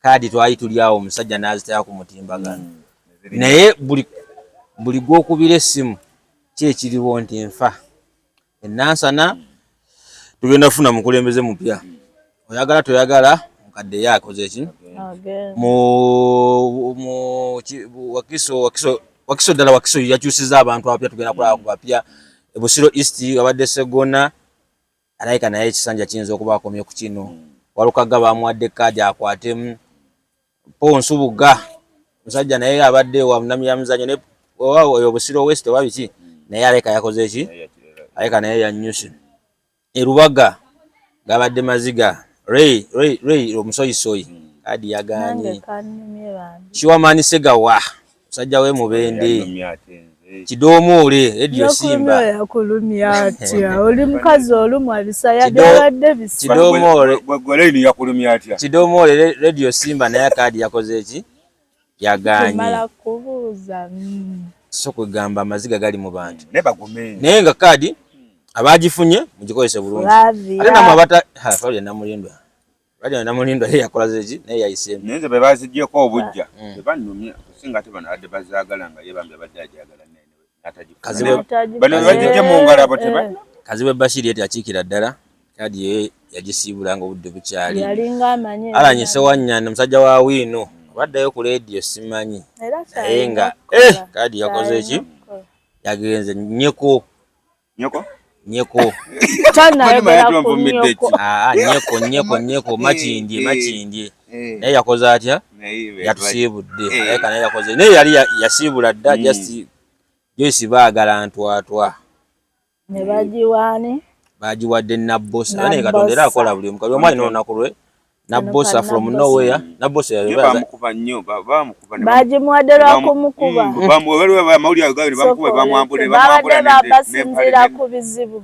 kadi twali tuli awo omusajja n'azitaya ku mutimbagano naye buli gwokubira essimu kyekiriwo nti nfa enansana tugenda kufuna mukulembeze mupya oyagala toyagala mukadde yakoze eki wakiso ddala wakiso yakyusiza abantu apya tugenda kulaba ku bapya Busiro East abadde Segona alayika naye ekisanja kiyinza okuba akomye ku kino Walukaga bamuwadde kadi akwatemu Ponsubuga musajja naye abadde wa munamya muzanyo ne oyo Busiro West wabiki naye alayika yakoze eki alayika naye yanyusi Erubaga gabadde Maziga Ray omusoyisoyi kadi yaganye Chiwamani Segawa musajja we Mubende Kidomole Radio Simba yakulumya atya oli mukazi olumu abisaya byabadde bisa Kidomole gwaleni yakulumya atya Kidomole Radio Simba naye kadi yakoze eki yaganye mala kubuuza so kugamba amaziga gali mu bantu nebagumene naye nga kadi abagifunye mugikozese bulungi ate namwe abata Fabia Namulindwa yeye yakola zeki naye yayisemu nenze bebazijjeko obujja bebanumya kusinga ate bano adde bazagala nga yebambe badde ajagala Kaziwe Bashiri eti akiikira ddala kadi ye yagisiibula nga obudde bukyali yalinga amanye alanyise Wanyana musajja wa Wino baddayo ku radio simanyi naye nga kadi yakoze eki yagenze nyeko nyeko makindye naye yakoze atya yatusiibudde ayeka naye yakoze naye yali yasiibula dda just Joyce baagala ntwatwa ne bagiwaani bagiwadde Nabbosa naye Katonda akola buli omu omwali n'olunaku lwe Nabbosa from nowhere Nabbosa bamukuba nnyo bagimuwadde lwakumukuba babadde babasinziira ku bizibu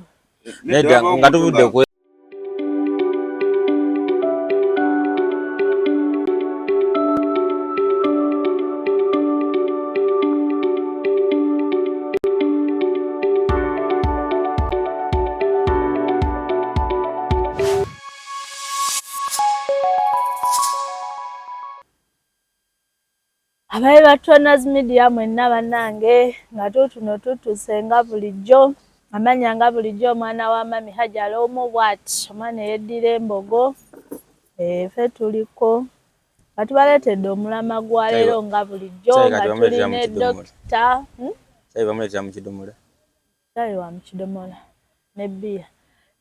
nedda nga tuvudde ku abaye Batonaz Media mwenna bannange nga tutuno tutusenga bulijjo amanya nga bulijjo omwana wa mami Hajala omubwati omwana yeddira embogo ffe tuliko batubaleetedde omulama gwa leero nga bulijjo nga tuline Dokita bamuleetera mu kidomola wa mu kidomola ne bbiya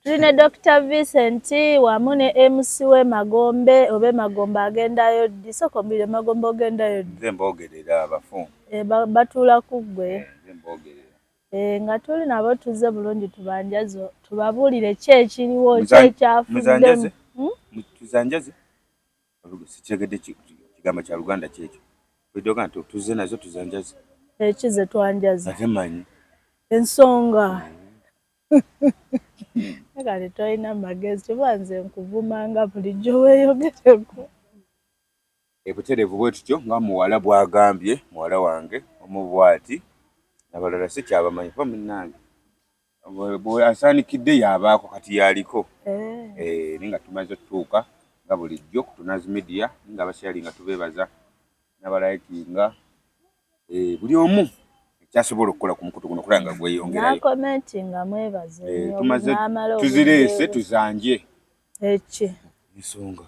tuline Dr. Vincent wamu ne MC we Magombe obe Magombe agendayo ddi soko mbire Magombe ogendayo ddi nze mbogerera abafu batuula ku ggwe nze mbogerera nga tuli nabo tuze bulungi tubanjazo tubabuulire ki ekiriwo kyekyafuddemu tuzanjaze sikyegedde kigambo kya Luganda kyekyo bidoga nti tuze nazo tuzanjaze ekize twanjaze ate manyi ensonga kale tolina magezi tubanze nkuvumanga bulijjo weeyogereko ebutereevu bwe tutyo nga muwala bwagambye muwala wange omubwati nabalala sikyabamanyi pa munnange bwe asaanikidde yabaako kati yaliko ninga tumaze tutuuka nga bulijjo ku Tonazi Media nga abakyali nga tubeebaza n'abalayikinga buli omu kyasobola okukola ku mukutu guno kulanga gweyongerayo nakomentinga mwebaze tumaze tuzireese tuzanje eki ensonga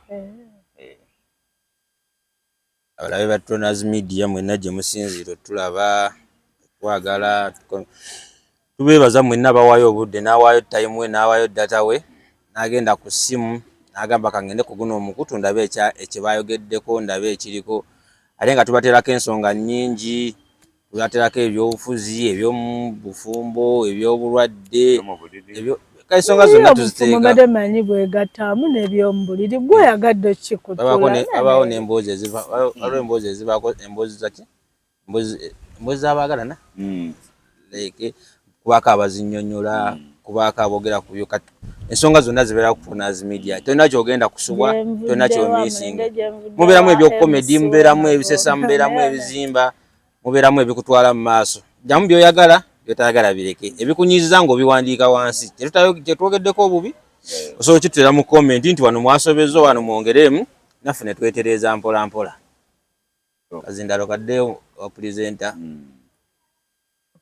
abalabe ba Tonazi Media mwenna gye musinzire tulaba twagala tubeebaza mwenna bawaayo obudde n'awaayo time we n'awaayo data we n'agenda ku ssimu n'agamba kangende ku guno omukutu ndabe ekibayogeddeko ndabe ekiriko ate nga tubateerako ensonga nnyingi tubateerako ebyobufuzi ebyomubufumbo ebyobulwadde ensonga zonna tuziteeka mubadde manyi bwegattaamu n'ebyomubuliri gweyagadde okikutula abaawo n'emboozi eziva waliwo emboozi ezivaako emboozi zaki emboozi z'abaagalana like kubaako abazinnyonnyola kubaako aboogera ku byo kati ensonga zonna zibeera ku Tonazi Media tolina kyogenda kusubwa tolina kyomisinga mubeeramu ebyokomedi mubeeramu ebisesa mubeeramu ebizimba mubeeramu ebikutwala mu maaso jjamu byoyagala byotayagala bireke ebikunyiiziza ng'obiwandiika wansi kyetwogeddeko obubi osobola okituteera mu komenti nti wano mwasobezza wano mwongeremu naffe ne twetereza mpola mpola. Kazindalo kadde wa presenter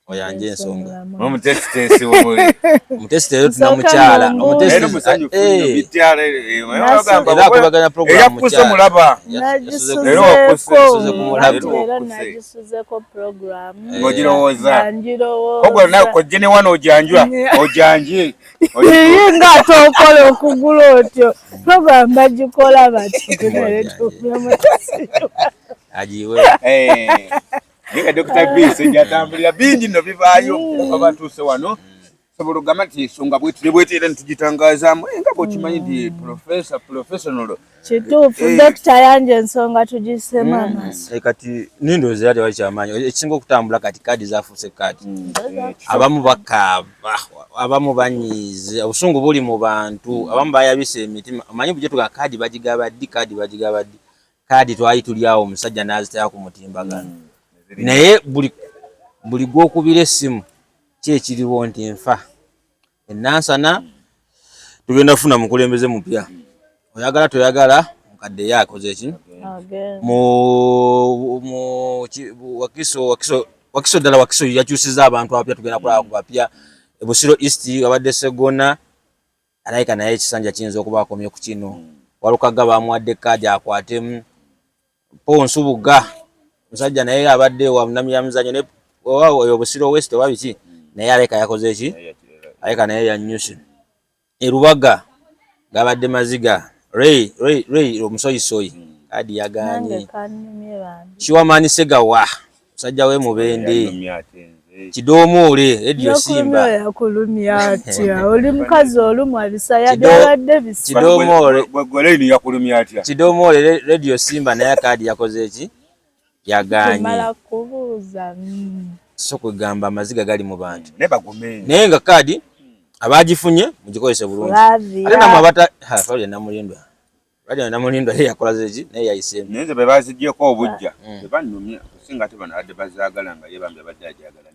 oyanje ensonga. Omutesitesi womuli. Omutesiteri tunamukyala. Omutesiteri bityala era akubaganya program mukyala. Mulaba. Nagisuzeko program. Ng'ogirowooza. Ogwo nawe kojje ne wano ojanjwa. Ojanje. Nga tokola okugula otyo. Program bagikola bati. Ajiwe. Nga Dr. Bisi jatambulira bingi no bivaayo abatuuse wano. Sobola ogamba nti ensonga bwetuli era ntugitangazaamu nga bw'okimanyi nti professional. Kituufu Dr. yanje ensonga tugisema amaaso. Kati nindoze ate wakyamaanyi ekisinga okutambula kati kaadi zafuuse kaadi. Abamu bakaaba, abamu banyiize, obusungu buli mu bantu, abamu bayabise emitima. Amanyi bujje tuga kaadi bagigabaddi, kaadi twali tuli awo omusajja n'azitaya ku mutimbagano. Naye buli gw'okubira essimu kyekiriwo nti nfa. Ennansana tugenda kufuna mukulembeze mupya. Oyagala toyagala mukadde yakoze ki? Wakiso ddala Wakiso yakyusiza abantu abapya tugenda kulaba ku bapya. Busiro East abadde Segona alayika naye ekisanja kiyinza okuba akomye ku kino. Walukaga bamuwadde kaadi akwatemu. Ponsubuga musajja naye abadde wa munamya muzanyo ne oyo Busiro West wabiki naye alayika yakoze ki? Alayika naye yanyusi. Erubaga gabadde maziga Ray omusoyisoyi kaadi yaganye. Kiwamani Segawa musajja we Mubende. Kidoomole Radio Simba yakulumya atya oli mukazi olumu abisa yadde bisa Kidoomole gwaleni yakulumya atya Kidoomole Radio Simba naye kaadi yakoze eki yaganye mala kubuuza so kugamba amaziga gali mu bantu ne bagumene naye nga kaadi abagifunye mugikozese bulungi ate namwe abata fali namulindwa radio namulindwa ye yakola zeki naye yayisemu nenze bebazijjeko obujja bebanumya singa ate bano adde bazaagala nga ye bambe baddaajagala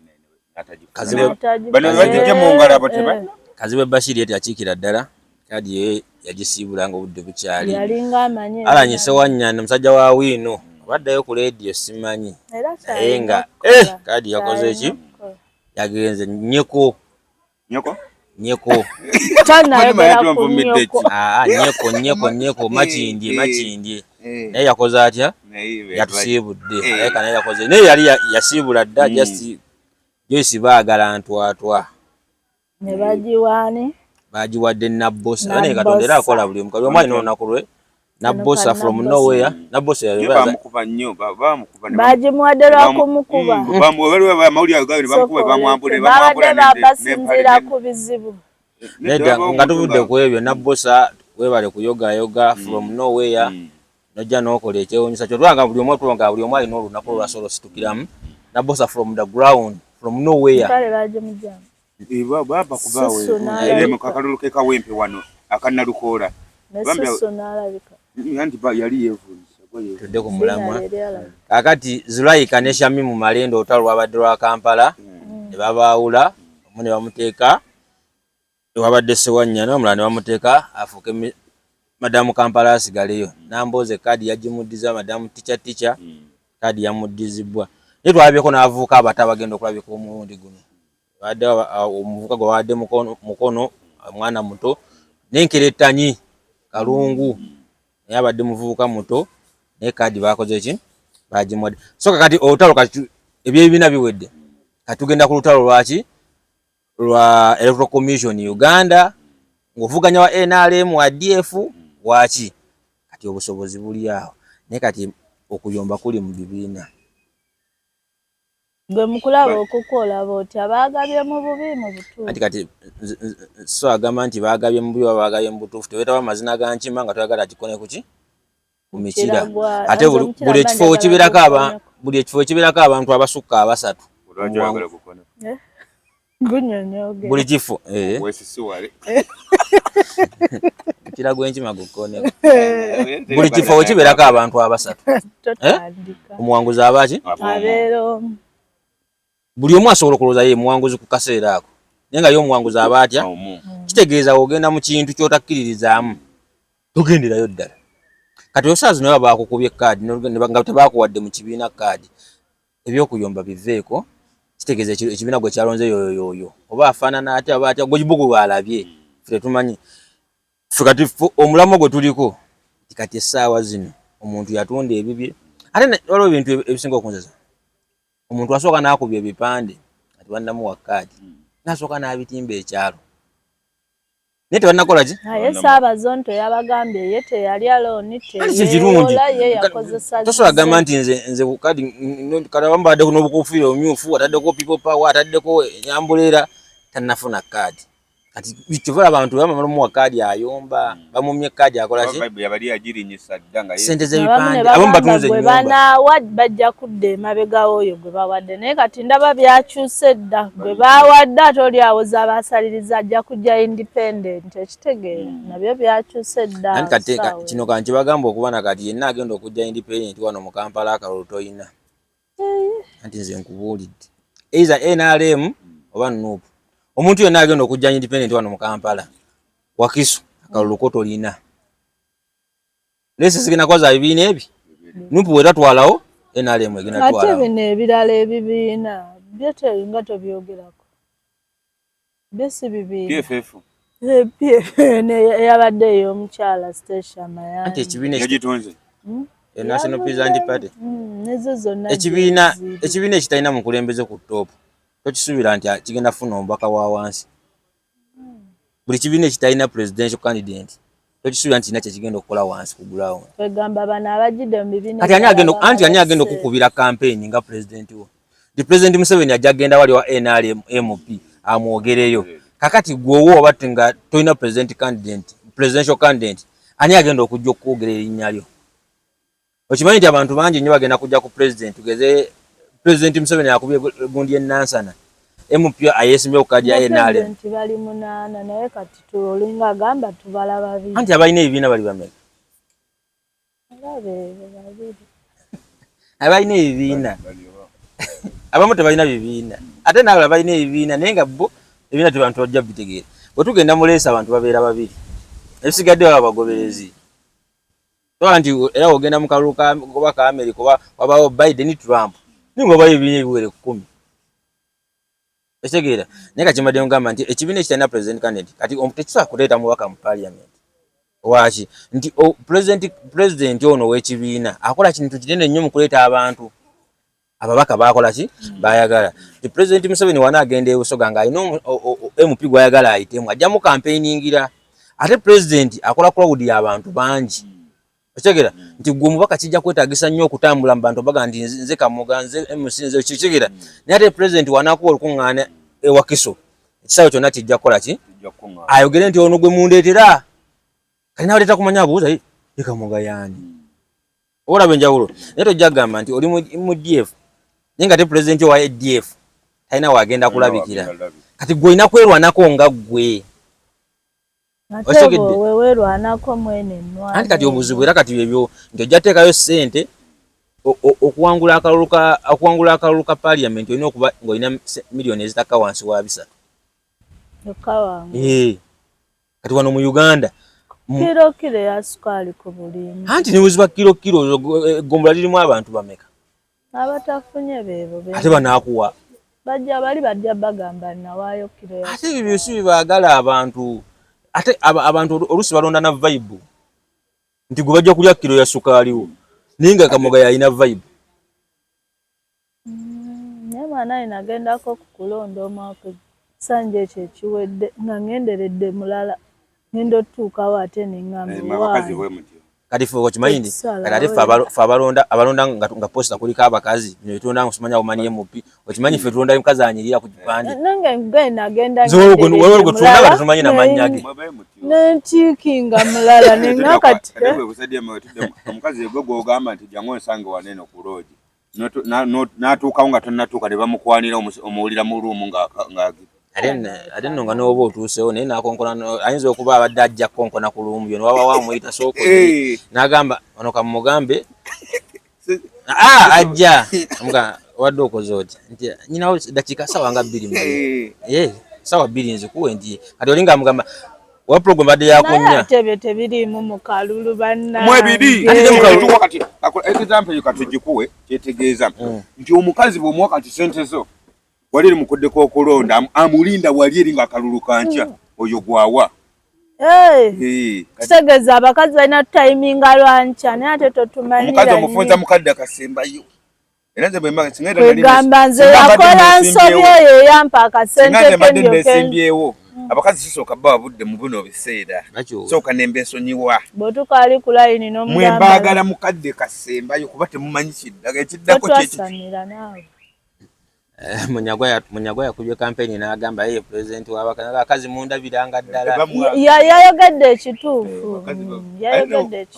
Kazibe Bashiri yeti achikira ddala kadi ye yagisiibula nga obudde bukyali yalinga amanye alanyise wannyana musajja wa Wino abaddayo ku radio simanyi naye nga kadi yakoze eki yagenze nyeko nyeko makindye naye yakoze atya yatusiibudde naye kana yakoze naye yali yasiibula dda just Joyce baagala ntwatwa ne bagiwaani bagiwadde Nabbosa bane katondera akola buli mukali omwali n'olunaku lwe Nabbosa from nowhere Nabbosa bamukuba nnyo bagimuwadde lwakumukuba basinziira ku bizibu nedda nga tuvudde ku ebyo Nabbosa webale kuyogayoga from nowhere nojja n'okola ekyewuunyisa kyotwanga buli omu tulonga buli omu alina olunaku lwasolo situkiramu Nabbosa from the ground from nowhere kale baje mujja baba kubawe ile makakalulu ke kawempe wano akanalukora bambe sonalabika yanti ba yali yevunisa tudde ku mulamwa kakati Zulaika ne Shami mu malendo otalwa abadde lwa Kampala ne babaawula omune bamuteeka wabadde Sewanyana omulane bamuteeka afuke madamu Kampala asigaleyo namboze kadi yagimuddiza madamu teacher kadi yamuddizibwa Twalabyeko n'abavubuka abata bagenda okulabika omulundi guno. Badde omuvubuka gwe wadde mukono mwana muto n'enkerettanyi kalungu naye abadde muvubuka muto naye kaadi bakoze ki bagimuwadde. So kakati olutalo kati ebyebina biwedde kati tugenda ku lutalo lwaki lwa Electoral Commission Uganda ng'ovuganya wa NRM wa DF waki kati obusobozi buli awo naye kati okuyomba kuli mu bibiina. Gwe mukulaba okukola boti abagabye mu bubi mu butuufu kati so agamba nti bagabye mu bubi bagabye mu butuufu tewetaba amazina ga Nkima nga twagala kikone kuki ku mikira ate buli ekifo kibeerako abantu abasukka abasatu buli kifo mukira gw'Enkima gukone buli kifo kibeerako abantu abasatu omuwanguzi abaki abeero buli omu asobola okulowooza ye muwanguzi ku kaseera ako naye nga ye omuwanguzi aba atya kitegeeza ogenda mu kintu ky'otakkiririzaamu togenderayo ddala kati osaazi naye bakukubye kaadi nga tebakuwadde mu kibiina kaadi ebyokuyomba biveeko kitegeeza ekibiina gwe kyalonze yoyo oba afaanana atya oba atya gwebugu bwalabye ffe tumanyi ffe kati omulamu gwe tuliko kati essaawa zino omuntu yatunda ebibye ate waliwo ebintu ebisinga okunzeza omuntu asooka n'akubya ebipande ati bannamuwa kaadi n'asooka n'abitimba ekyalo naye tebannakola ki naye Ssaabazonto yabagambye ye teyali alooni teyeewola ye yakozesa tosobola gamba nti nze kadi kati abamu baddeko n'obukufiira omumyufu ataddeko people power ataddeko nyambuleera tannafuna kaadi kati kyova abantu bamala omuwa kaadi ayomba bamumye kaadi akola ki yabali agirinyisa dda nga sente z'ebipande abamu batunze gwe ennyumba banaawa bajja kudda emabega w'oyo gwe bawadde naye kati ndaba byakyuse dda gwe baawadde ate oli awoza abasaliriza ajja kujja independent ekitegeera nabyo byakyuse dda anti kati kino kanti bagamba okuba na kati yenna agenda okujja independent wano mu Kampala akalulu toyina anti nze nkubuulidde either NRM oba NUP omuntu yenna agenda okujja independent wano mu Kampala Wakiso akalulu ko tolina lese sigina koza ebibiina ebi NUP wetatwalawo NRM egenda twalawo ate bino ebirala ebibiina byeteringa tobyogerako byesi bibiina PFF yabadde ey'omukyala Station Mayanja anti ekibiina yagitonze National Peasant Party nezo zonna ekibiina ekitalina mukulembeze ku top tokisuubira nti kigenda funa omubaka wa wansi buli kibiina ekitalina presidential candidate tokisuubira nti kina kyekigenda okukola wansi ku ground kwegamba bano abajjidde mu bibiina kati ani agenda okukubira campaign nga president wo the president Museveni ajja agenda wali wa NRM MP amwogereyo kakati gwowo obatti nga tolina presidential candidate ani agenda okujja okwogerera erinnya lyo okimanyi nti abantu bangi nnyo bagenda kujja ku president tugeze president Museveni akubye gundi enansana MP ayesimye okukajja NRM bali munaana naye kati tulinga agamba tubala babiri anti abalina ebibiina bali bameka abalina ebibiina abamu tebalina bibiina ate nabo balina ebibiina naye nga bo ebibiina tebantu bajja bitegeera bwe tugenda mu leesi abantu babeera babiri ebisigadde baba bagoberezi toba nti era ogenda mu kalulu koba ka America oba wabawo Biden Trump ningo bayo ebibiina ebiwere 10 ekitegeera naye kakimadde ngamba nti ekibiina ekitalina president candidate kati tekisobola kuleeta mubaka mu parliament waki nti president ono w'ekibiina akola kintu kinene nnyo mu kuleeta abantu ababaka bakola ki bayagala the president Museveni wanaagenda ebusoga nga alina MP gwayagala ayitemu ajjamu campaigningira ate president akola crowd y'abantu bangi ekitegeera nti gwe omubaka kijja kwetaagisa nnyo okutambula mu bantu baga nti nze Kamoga nze MC nze ekitegeera naye ate president wanaakuwa olukuŋŋaana Wakiso ekisaawe kyonna kijja kukola ki ayogere nti ono gwe mundeetera kati nabaleeta kumanya abuuza ye Kamoga yaani olaba enjawulo naye tojja kugamba nti oli mu DF naye nga te president wa ADF talina waagenda kulabikira kati gwe olina kwerwanako nga ggwe ate wewerwanako mwene nnwana anti kati obuzibu era kati ebyo nti ojja teekayo ssente okuwangula akalulu ka parliament olina okuba ng'olina miliyoni ezitakka wansi wa 3 kati wano mu Uganda kiro ya sukaali ku bulimu anti nibuziba kiro eggombolola lirimu abantu bameka abatafunye beebo ate banaakuwa bali bajja bagamba nawaayo kiro ya ate ebyo si bibaagala abantu ate abantu oluusi balonda na vibe nti gwe bajja kulya kiro ya sukaaliwo naye nga Kamoga yalina vibe naye mwana nagendako kukulonda omwaka sanje ekyo ekiwedde nga ngenderedde mulala ngenda otuukawo ate neŋŋamba kati fe okimanyi nti kati ate fe abalonda nga posta kuliko abakazi bino bitonda nkusumanya bumanyi MP okimanyi fe tulonda mukazi anyirira ku kipande nange nagenda gwe tulonda nga tetumanyi namanya ge nentiikinga mulala nenga kati omukazi gwe gwogamba nti jangu onsange waneeno ku loogi n'atuukawo nga tonnatuuka ne bamukwanira omuwulira mu ruumu nga ate nno nga n'oba otuusewo naye nakonkona ayinza okuba abadde ajja konkona ku lumu byo newaba wamuyita sookoze n'agamba ono kamugambe ajja wadde okoze oti nti nyinawo dakiika sawa nga 2 sawa 2 nzikuwe nti kati olinga amugamba wa program badde yakonya ate tebirimu mu kalulu banna mwebiri ate mukalulu wakati example katujikuwe kyetegeeza nti omukazi bw'omuwa kati sente zo wali eri mukuddeko okulonda amulinda wali eri ng'akalulu kankya oyo gwawa kitegeeza abakazi balina tutayiminga lwankya naye ate totumanira omukazi omufunza mukadde akasembayo era nze kwegamba nze yakola nsobi eyo eyampa akasente kendyokembyewo abakazi sisooka bba wabudde mu buno biseera sooka nemba ensonyiwa bwetukaali ku layini mwe mbaagala mukadde kasembayo kuba temumanyi kiddaga ekiddako kyetwasanira naawe Munyagwa yakubye kampeni n'agamba ye pulezidenti w'abakazi mundabiranga ddala yayogedde ekituufu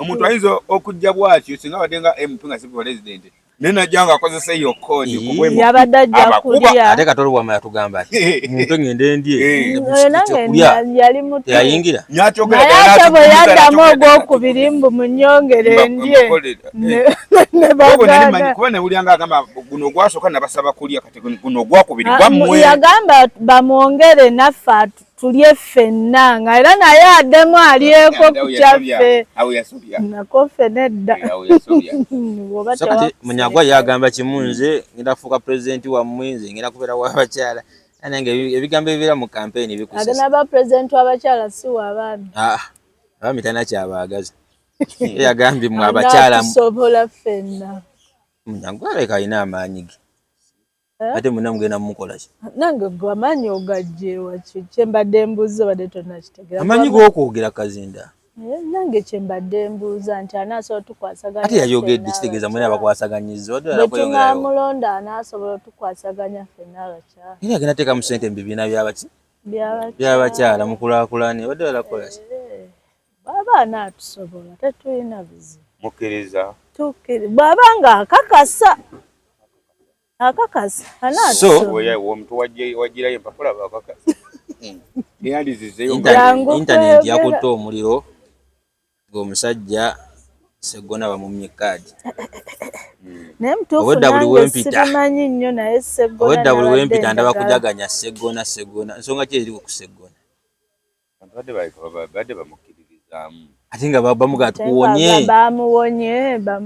omuntu ayinza okujja bwatyo singa badde nga MP nga si pulezidenti naye najja nga akozesa eyo koodi yabadde ajja kulya ate katolo bwama yatugamba ati muntu ngende ndye naye yayingira ate bwe yaddamu ogwokubiri mbu munyongere ndye kuba newulyanga agamba guno ogwasooka nabasaba kulya kati guno ogwakubiri gwammwe yagamba bamwongere naffe tulye ffenna nga era naye addemu alyeko ku kyaffe nako ffe nedda kati Munyagwa yagamba kimu nze ngenda kufuuka pulezidenti wammwe nze ngenda kubeera w'abakyala nange ebigambo ebibeera mu kampeyini bikusasa agenda ba pulezidenti w'abakyala si w'abaami abaami talina kyabaagaza yagambye mwe abakyala tusobola ffenna Munyagwa aleka alina amaanyi ge ate muna mugenda mumukola ki nange gwe amaanyi ogajje waki kyembadde mbuuza badde tonnakitegeera amaanyi g'okwogera kazinda nange kyembadde mbuuza nti anaasobola tukwasaganya ate yayogedde kitegeeza mwena bakwasaganyizza bwe tunamulonda anaasobola otukwasaganya ffenna abakyala era agenda teeka mu ssente mu bibiina by'abakyala mukulaakulane badde balakola ki bw'aba anaatusobola tetulina bizibu mukkiriza bw'aba nga akakasa omuntu wagirayo empapula bakakasa intaneti yakutte omuliro ng'omusajja Sseggona bamumye kaadi obwedda buli wempita ndaba kujaganya Sseggona nsonga ki eri ku Sseggona badde bamukkiririzaamu ate nga bamugaa tukuwonye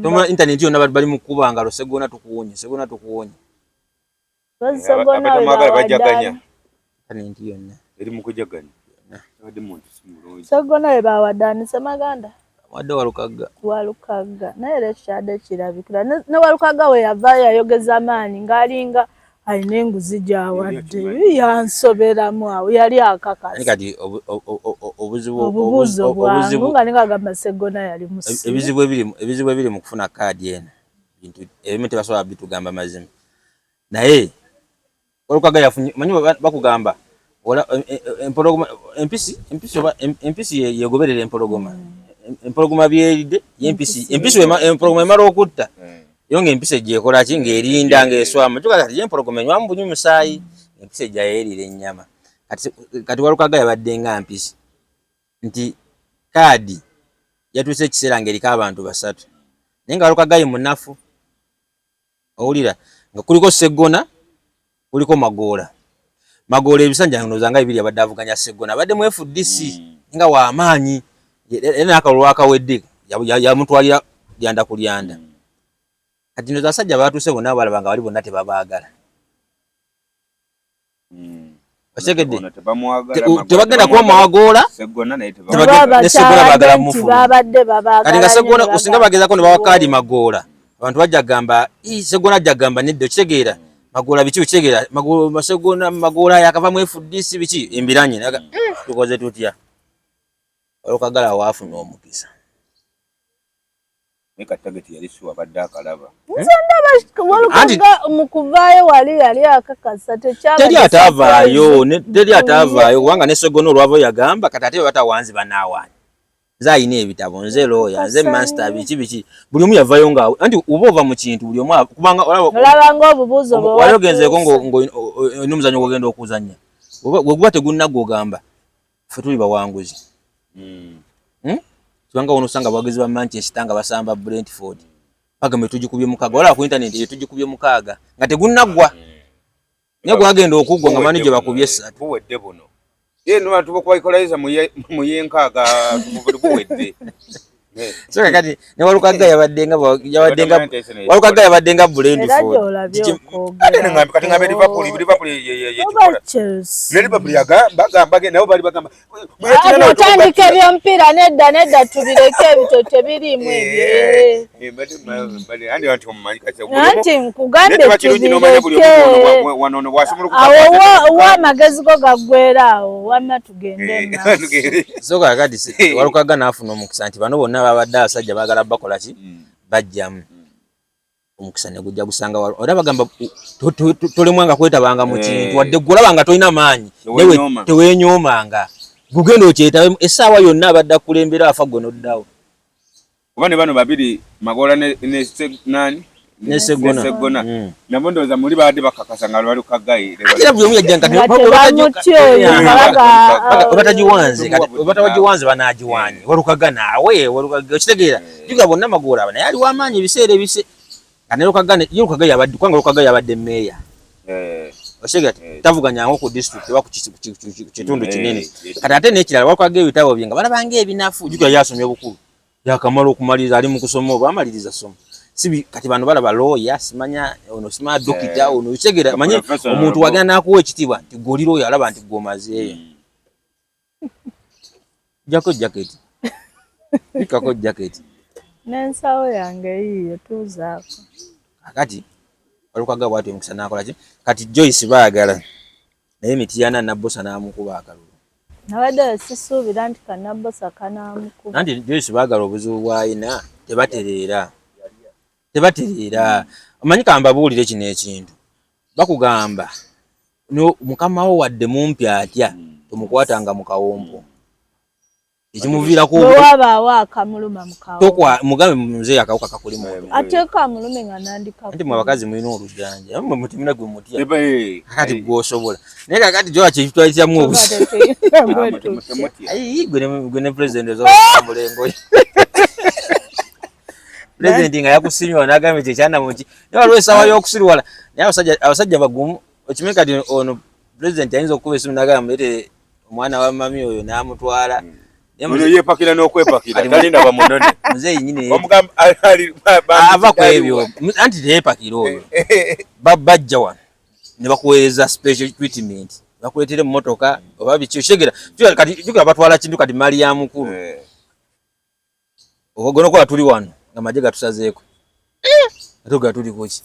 tomala intaneti yonna bali mukuba ngalo Sseggona tukuwonye bajaganya intaneti yonna eri mukujaganya Sseggona we bawaddaani Ssemaganda wadde Walukagga naye era ekyadde kirabikira ne Walukagga we yavaayo yayogeza amaanyi ng'alinga alina enguzi gy'awadde yansoberamu awo yali akakasa kati obubuuzo bwangu nga ninga agamba Sseggona yali musibe ebizibu ebiri mu kufuna kaadi eno bintu ebimu tebasobola bitugamba mazima naye Walukagga yafunye manyi bakugamba empisi yegoberera empologoma byeridde empologoma emala okutta yo ng'empisi egyekola ki ng'erinda ng'eswama kyokka kati empologoma enywamu bunywa musaayi empisi ejjayeerira ennyama kati Walukagga yabadde nga mpisi nti kaadi yatuuse ekiseera ng'eriko abantu 3 naye nga Walukagga ye munafu owulira nga kuliko Sseggona kuliko Magoola ebisanja nozanga ebiri abadde avuganya Sseggona abadde mu FDC nga w'amaanyi era n'akalulu akawedde yamutwalira lyanda ku lyanda kati ndoza abasajja batuuse bonna balaba nga bali bonna tebabaagala otegedde tebagenda kuba Magoola ne Sseggona baagala mufuluma kati nga Sseggona osinga bagezako ne bawa kaadi Magoola abantu bajja kugamba Sseggona ajja kugamba nedda okitegeera Magoola biki ukitegeera Magoola yakava mu FDC biki embiranye tukoze tutya Walukagga waafuna omukisa nekatageti yali siwa badde akalaba nze ndaba Walukagga mu kuvaayo wali yali akakasa teri ataavaayo kubanga ne Sseggona olwavayo yagamba kati ate batawanzi banaawaani nze ayina ebitabo nze looya nze master biki buli omu yavayo nga anti oba ova mu kintu buli omu kubanga olabanga obubuuzo wali ogenzeeko n'omuzannyo gwogenda okuzannya weguba tegunnagwa ogamba ffe tuli bawanguzi kubanga wono osanga abawagizi ba Manchester nga basamba Brentford bagambe tugikubye mukaaga wala ku internet eyo tugikubye mukaaga nga tegunnagwa naye gwagenda okuggwa nga mani gye bakubye 3 buwedde buno no atuba kwa equalizer mu yenkaaga tubuli buwedde. So kakati ne Walukaga yabaddenga Walukaga yabaddenga blend for. Ate ngambe kati ngambe Liverpool ye ne Liverpool bagamba nabo bali bagamba. Mutandike by'omupiira nedda tubireke ebitote birimu ebyo. Bali andi wantu mumanyi kati. Nanti nkugambye tubireke. Awo wa amagezi go gaggweeraawo wamma tugende maaso. So kakati Walukaga n'afuna omukisa nti bano bonna babadde abasajja baagala bakola ki bajjamu omukisa ne gujja gusanga ora bagamba tolemwanga kwetabanga mu kintu wadde gulabanga tolina maanyi newe tewenyoomanga gugenda okyetabe essaawa yonna abadde akulembera afa gwe noddawo kuba ne bano babiri Magola ne nani Nesegona nabo ndowooza muli baadde bakakasa nga Walukaga era buli omu yajja nkati obatagiwanze banaagiwanye Walukaga naawe Walukaga okitegeera juga bonna Magola aba naye ali w'amaanyi ebiseera ebise nga Walukaga yabadde kubanga Walukaga yabadde meeya okitegeera tavuganyanga ku district oba ku kitundu kinene kati ate n'ekirala Walukaga ebitabo bye nga balabanga ebinafu juga yasomye obukulu yakamala okumaliriza ali mu kusoma oba amaliriza soma sibi kati bano balaba lawyer simanya ono sima dokita ono ukitegeera manye omuntu wagenda nakuwa ekitibwa nti goli lawyer alaba nti gomazeeyo jako jacket ikako jacket n'ensawo yange yiyo tuzaako kati Walukaga bwatyo omukisa nakola ki kati Joyce baagala naye Mityana Nabbosa n'amukuba akalulu nabadde sisuubira nti Kanabbosa kanaamukuba nanti Joyce baagala obuzibu bw'ayina tebatereera omanyi kambabuulire kino ekintu bakugamba mukama wo wadde mumpi atya tomukwatanga mu kawompo ekimuviirako wabaawo akamuluma mu kawompo mugambe muzeeyi akawuka kakulimu ate kamulume nga nandika nti mwe abakazi mulina olujjanja mmwe mutimina gwe mutya kakati gwosobola naye kakati gyowa kyekitwalitiramu obusi gwe ne pulezidenti ez'okutambula engoye pulezidenti nga yakusinywa n'agambye kyekyana muki naye waliwo essaawa y'okusirwala naye abasajja bagumu okimanyi kati ono pulezidenti ayinza okukuba essimu n'agamba mulete omwana wa mami oyo n'amutwala yepakira n'okwepakira talinda bamunone muzeeyi nyine ava ku ebyo anti teyepakira oyo bajja wano ne bakuweereza special treatment bakuleetera emmotoka oba biki okitegeera kati jukira batwala kintu kati mali ya mukulu ogonokola tuli wano nga majje gatusazeeko ate ga tuli kuki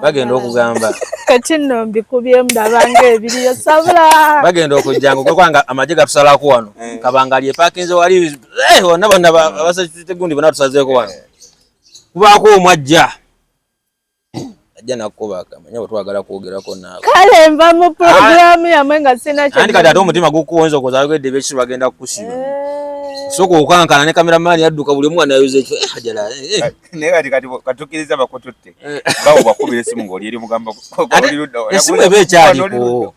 bagenda okugamba kati nno mbikubyemu ndabanga ebiriyo sabula bagenda okujjanga okwanga amajje gatusalako wano kabanga lyepakinze wali wonna bonna abasajja bonna tusazeeko wano kubaako omwajja ajja nakuba akamanya bwetwagala kwogerako naawe kale nva mu puroguramu yamwe nga sina andi kati ate omutima gukuwonza okozalagedde ebyekisi bagenda kukusiba soko okankana ne kameramaani yadduka buli omwana yayoza ekyo ajala naye kati katukkiriza bakututte bawo bakubira essimu ng'oli eri mugamba essimu eba ekyaliko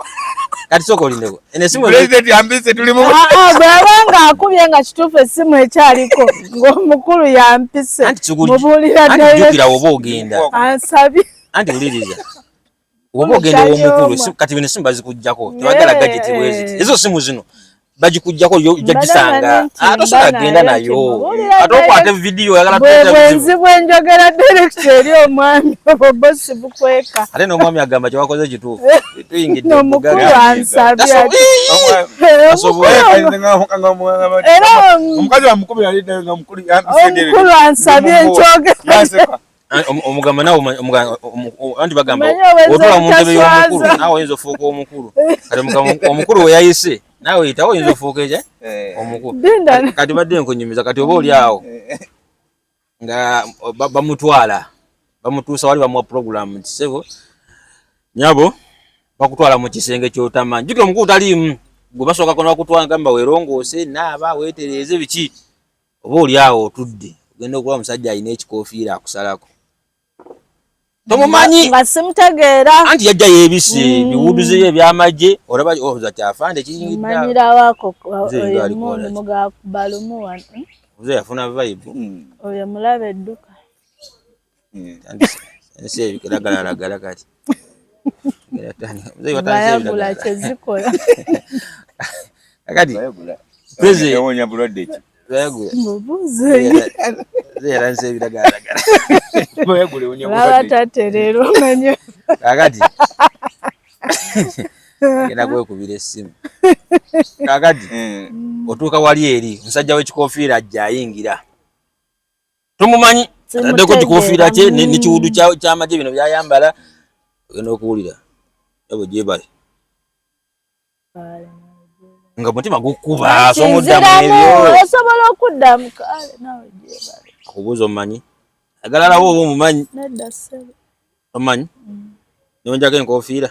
kati soko olindeko essimu pulezidenti yambise tuli mu bw'abanga akubye nga kituufu essimu ekyaliko ng'omukulu yampise mubuulira jjukira oba ogenda ansabye anti wuliriza oba ogenda ow'omukulu kati bino essimu bazikuggyako tebagala gajeti bweziti ezo ssimu zino bagikuggyako jagisanga tosobola agenda nayo ate okwata vidiyo bwenzi bwenjogera direkita eri omwami obwo bosi bukweka ate n'omwami agamba kyewakoze kituufu tuyingidde omukulu ansabye omukazi wamukubira aliddayo nga omukulu omukulu ansabye nkyogera omugamba nawe anti bagamba otula mu ntebe y'omukulu nawe oyinza ofuuka omukulu kati omukulu we yayise nawe oyitawo oyinza ofuuka ekye omukulu kati badde nkunyumiza kati oba oli awo nga bamutuusa wali bamuwa puroguramu nti sebo nyabo bakutwala mu kisenge kyotamanyi jukira omukulu taliimu gwe basookako nibakutwala gamba weerongoose naaba weetereeze biki oba oli awo otudde ogenda okuba omusajja alina ekikoofiira akusalako tomumanyi nga simutegeera anti yajja yeebise biwuduzeyo ebyamagye olaba oza kyafande manyirawaako omundu mugakubalumu wano oze yafuna vibe oyo mulaba edduka ensi ebikiragalagala kati bayagula kyezikola Kakati president ewonya bulwadde ki bayagula mbubuze era nse biragala bayagula ewonya laba bulwadde taterero manyo kakati agenda kwekubira essimu kakati otuuka wali eri musajja w'ekikofiira ajja ayingira tumumanyi ataddeko kikofiira kye nekiwudu ky'amagye bino byayambala ogenda okuwulira abo gyebale nga mutima gukuba somuddamu ebyo osobola okuddamu kale nawe gyebale akubuuza omumanyi agalalawo oba omumanyi nedda ssebo omumanyi nonjako enkofiira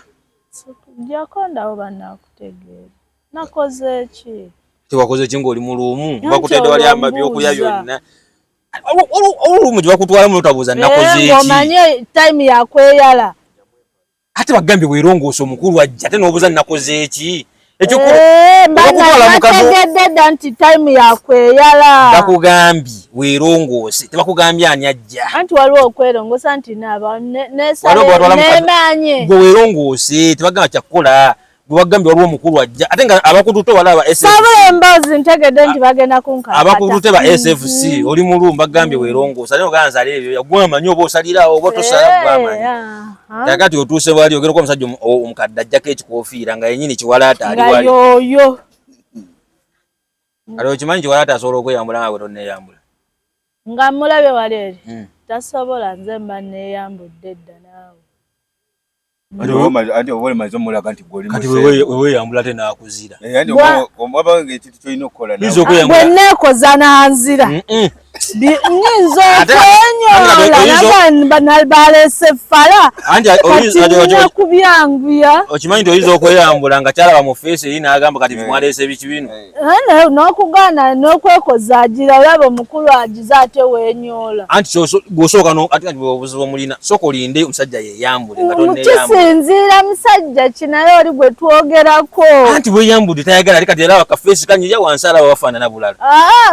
jakondawo banaakutegeera nakoze ki tewakoze ki ng'oli mu luumu bakutedde wali byokulya byonna oluumu gye bakutwalamu notabuuza nakoze eki omanye time yakweyala ate bagambye weerongoosa omukulu ajja ate n'obuuza nakoze eki bategedde dda nti time yakweyala bakugambye weerongoose tebakugambye ani ajja anti waliwo okwerongosa nti naaba nemanye gwe weerongoose tebagamba kyakukola gwe bagambye waliwo omukulu ajja ate nga abakutute wala aba sabula emboozi ntegedde nti bagenda kunkakata abakutute ba SFC oli mu lumu bagambye weerongoose ate ogamba nsala ebyo gwamanyi oba osalirawo oba tosala gwamanyi kakati otuuse wali ogerako omusajja omukadde ajjako ekikoofiira nga yenyini kiwalaata ali wali yoyo kati okimanyi kiwalaata asobola okweyambula nga bwe tonneeyambula nga mulabe wali eri tasobola nze mba neeyambudde dda naawe ate oba olimaze omulaga nti kati weweeyambula te naakuzira waba ngaekintu kyolina okukola bwe neekoza nanzira nyinza okwenyola balese fala katina kubyanguya okimanyi nti oyinza okweyambula nga kyalaba mu feesi eri n'agamba kati mwaleese biki bino n'okugaana n'okwekoza agira olaba omukulu agize ate weenyola anti gwosooka ate kati obuzibu omulina sooka olinde omusajja yeeyambule nga tonneeyambula kisinziira musajja kinaye oli gwe twogerako anti bweyambudde tayagala ate kati alaba kafeesi kanyirya wansi alaba bafaanana bulala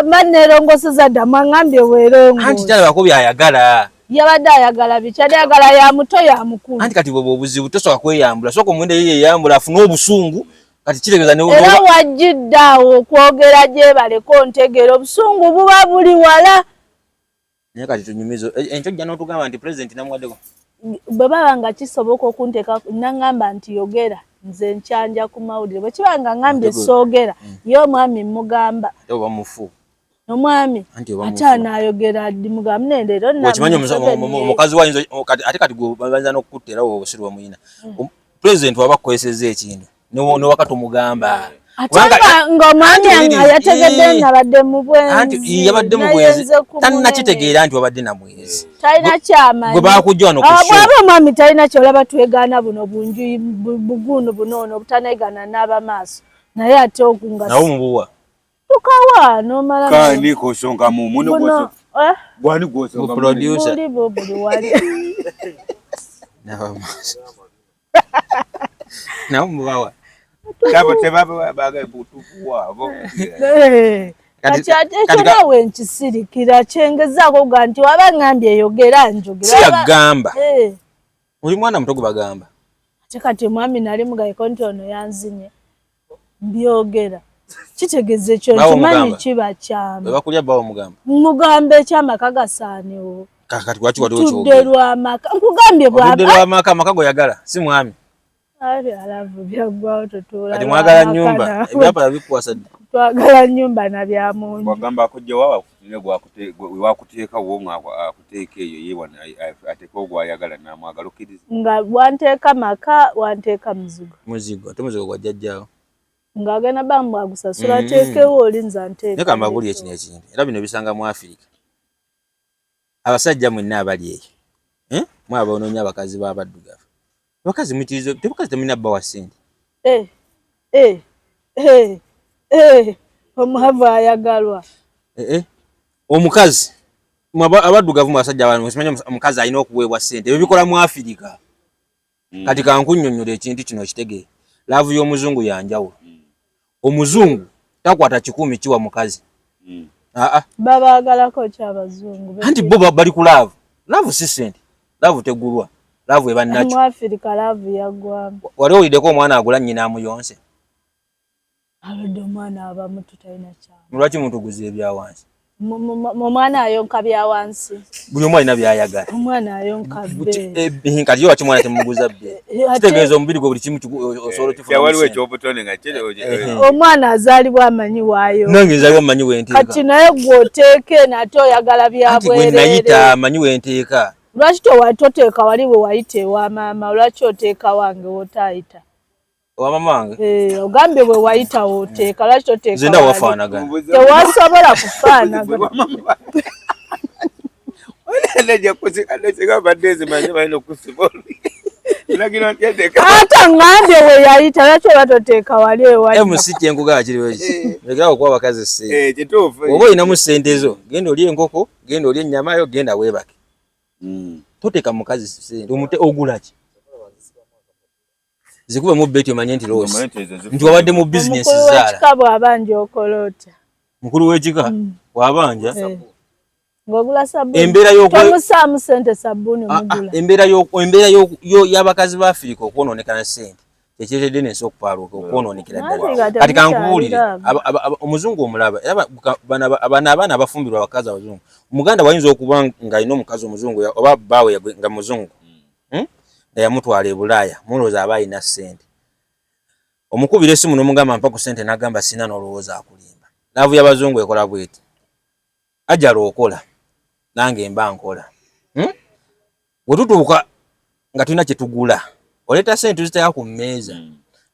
manneerongoseza ddamu aŋŋambye weerongoose anti kyalabako byayagala yabadde ayagala biki ayagala ya muto ya mukulu anti kati bweba obuzibu tosooka kweyambula sooka omwenda ye yeeyambula afune obusungu kati kitegeeza era wajjidde awo okwogera gyebaleko ntegera obusungu buba buli wala naye kati tunyumizo enkyo n'otugamba nti pulezidenti namuwaddeko bwe baba nga kisoboka okunteeka naŋŋamba nti yogera nze nkyanja ku mawulire bwe kiba nga ŋŋambye soogera ye omwami mugamba oba mufu omwami ate anaayogera mugamba nendeero okimanyi omukazi wayinza ate kati bayinza n'okukutta era obusiru bwemuyina pulezidenti waba kukozesezza ekintu newakati omugamba ng'omwami yategedde nabadde mu bwenzi yabadde mu bwenzi tannakitegeera nti wabadde na bwenzi talina kyamanyi gwe bakujja wano bwaba omwami talina kyolaba twegaana buno bunjuyi buguunu bunoono obutanegana n'abamaaso naye ate okunga nawo mubuwa tukawa nomala kandi kosonga mu muno gwani gwosonga producer buli wali nawo mubawa kabo tebaba baga butuwa abo kati ekyo nawe nkisirikira kyengezaako ga nti waba ngambye yogera njogera siyagamba oli mwana muto gubagamba ate kati mwami nali mugayeko nti ono yanzinye mbyogera kitegeeza ekyo nkimanyi kiba kyama bakulya bawo mugamba mugamba ekyamaka gasaaniwo kati lwaki waliwo tudde lwamaka nkugambye lwamaka amaka goyagala si mwami alavu byaggwawo totuula kati mwagala nyumba ebyapala bikuwasa dde twagala nyumba na bya muntu wagamba akojja wawa wakuteeka wo akuteeka eyo yewana ateeka ogwayagala namwagala okkiriza nga wanteeka maka wanteeka muzigo ate muzigo gwa jjajjaawo ng'agenda bamu agusasula ateekewo oli nza nteeka naye kamba buli ekino ekintu era bino bisanga mu Afirika abasajja mwenna abali eyo mwaba onoonya abakazi b'abaddugavu abakazi mukirizo tebakazi temulina bba wa ssente omuhavu ayagalwa omukazi abaddugavu mu basajja abantu mukimanyi omukazi alina okuweebwa ssente ebyo bikola mu Afirika kati kankunnyonnyola ekintu kino okitegeere laavu y'omuzungu yanjawulo omuzungu takwata kikumi kiwa mukazi babaagalako kyabazungu anti bo bali ku laavu si ssente laavu tegulwa laavu eba nakyo mu Afirika laavu yaggwamu wali owuliddeko omwana agula nnyina amuyonse Abadde omwana abamu tutalina kyama. Lwaki mutuguza ebyawansi? Omwana ayonka bya wansi. Buli omu alina by'ayagala. Omwana ayonka bbe. Kati yo lwaki mwana temuguza bbe? Kitegeeza omubiri gwe buli kimu osobola okifuna. Waliwo ekyobutone nga kiri. Omwana azaalibwa amanyi waayo. Nange nzaalibwa amanyi wenteeka. Kati naye gw'oteeke nate oyagala bya bwereere. Gwe nayita amanyi wenteeka. Lwaki toteeka wali we wayita ewa maama, lwaki oteeka wange w'otaayita? Wa mama wange? Ogambye bwe wayita w'oteeka, lwaki toteeka? Nze ndawo wafaanagana. Tewasobola kufaanagana. Ate ngambye we yayita, lwaki oba toteeka wali ewa? MC kyenkugaba kiriwo ki? Lekera okuwa abakazi ssente. Oba olinamu ssente zo, genda olye enkoko, genda olye ennyama yo, genda weebake. Toteeka mukazi ssente. Omute ogula ki? Zikube mu beti omanye nti loosi. Nti wabadde mu bizinesi zaala. Mukulu w'ekika bw'abanja okola otya? Mukulu w'ekika bw'abanja? Ng'ogula sabbuuni. Embeera y'okwe. Tomusaamu ssente sabbuuni mugula. Embeera y'abakazi ba Afirika okwonoonekana ssente. Kyekiretedde n'ensi okupaaluuka okwonoonekera ddala. Kati kankubuulire omuzungu omulaba era bano abaana abafumbirwa abakazi abazungu. Omuganda wayinza okuba ng'alina omukazi omuzungu oba bbaawe nga muzungu. Yamutwala e Bulaaya mulowooza aba alina ssente. Omukubira essimu n'omugamba mpa ku ssente n'agamba sina n'olowooza akulimba. Laavu y'abazungu ekola bw'eti. Ajala okola nange mba nkola. Bwe tutuuka nga tulina kye tugula oleeta ssente tuziteeka ku mmeeza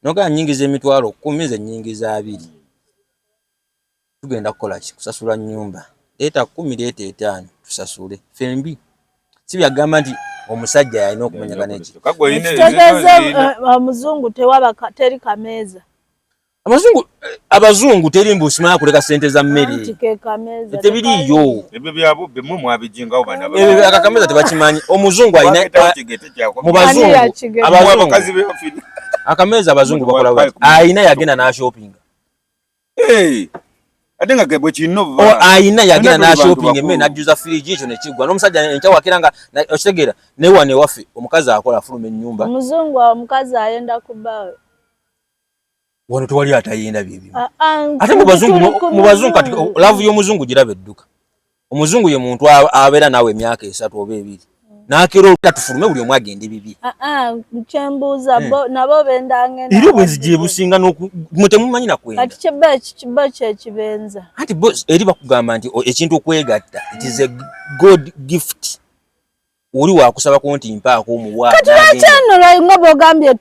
n'ogamba nnyingiza emitwalo 10 ze nnyingiza 2. Tugenda kukola ki? Kusasula nnyumba. Leeta 10 leeta 5 tusasule. Fembi si byagamba nti omusajja yalina okumanyagana ekyo. Kitegeeza omuzungu teri kameeza. Abazungu teri mbusimanya kuleka ssente za mmere. Tebiriyo. Ebyo byabo bemwe mwabijingawo bana. Ebyo akakameza tebakimanyi. Omuzungu alina mu bazungu abakazi be Afirika. Akameza abazungu bakola bati. Ayina yagenda na shopping. Ate nga gabwe kino ayina yagenda na shopping emmere n'ajjuza fridge ekyo ne kiggwa. N'omusajja enkya wakiranga okitegeera ne wane waffe omukazi akola afuluma ennyumba. Omuzungu omukazi ayenda kubaawe. Wano tewali atayenda bibyo. Ate mu bazungu kati laavu y'omuzungu girabe edduka. Omuzungu ye muntu abeera naawe emyaka 3 oba 2. N'akero tatufulume buli omu agende bibi. Nkyembuuza nabo benda ngenda. Era obwenzi gye businga mwe temumanyi na kwenda. Kati kiba kyekibenza. Anti eri bakugamba nti ekintu okwegatta it is a God gift. Oli wakusaba ko nti mpaako omuwa. Kati lwaki eno nga bw'ogambye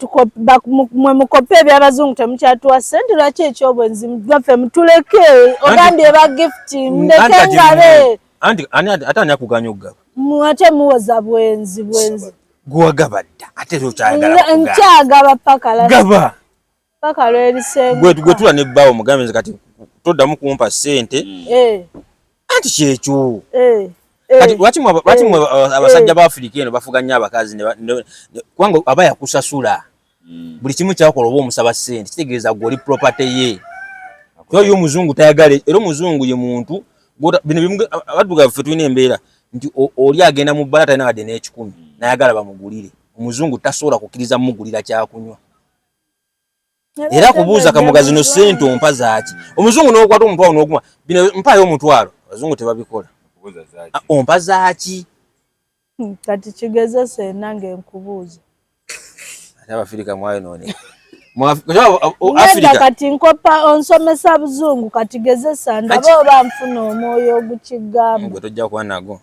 mwe mukope eby'abazungu temukyatuwa ssente lwaki ekyobwenzi baffe mutuleke ogambye ba gift mundeke ngabe. Anti ate ani akuganya okugaba? Ate muwoza bwenzi. Gwagaba dda ate tokyagala kugaba. Nkyagaba paka la. Gaba. Paka lw'erisenga. Gwe tula ne bbaawo mugambe nze kati toddamu kumpa ssente. Anti kyekyo. Kati lwaki abasajja ba Afirika eno bafuga nnyo abakazi kubanga aba yakusasula buli kimu kyakola oba omusaba ssente kitegeeza gwe oli property ye. Yo omuzungu tayagala era omuzungu ye muntu bino abaddugavu ffe tulina embeera nti oli agenda mu bbala talina wadde n'ekikumi nayagala bamugulire. Omuzungu tasobola kukkiriza mugulira kyakunywa. Era kubuuza kamugazi no ssente ompa zaaki. Omuzungu n'okwata omutwalo n'oguma bino mpaayo omutwalo abazungu tebabikola. Ompa zaaki? Kati kigezese nange nkubuuza. Ate Abafirika mwayonooneka. Afrika kati nkopa onsomesa buzungu kati gezesa ndaba oba nfuna omwoyo ogukigamba. Gwe tojja kuba nago.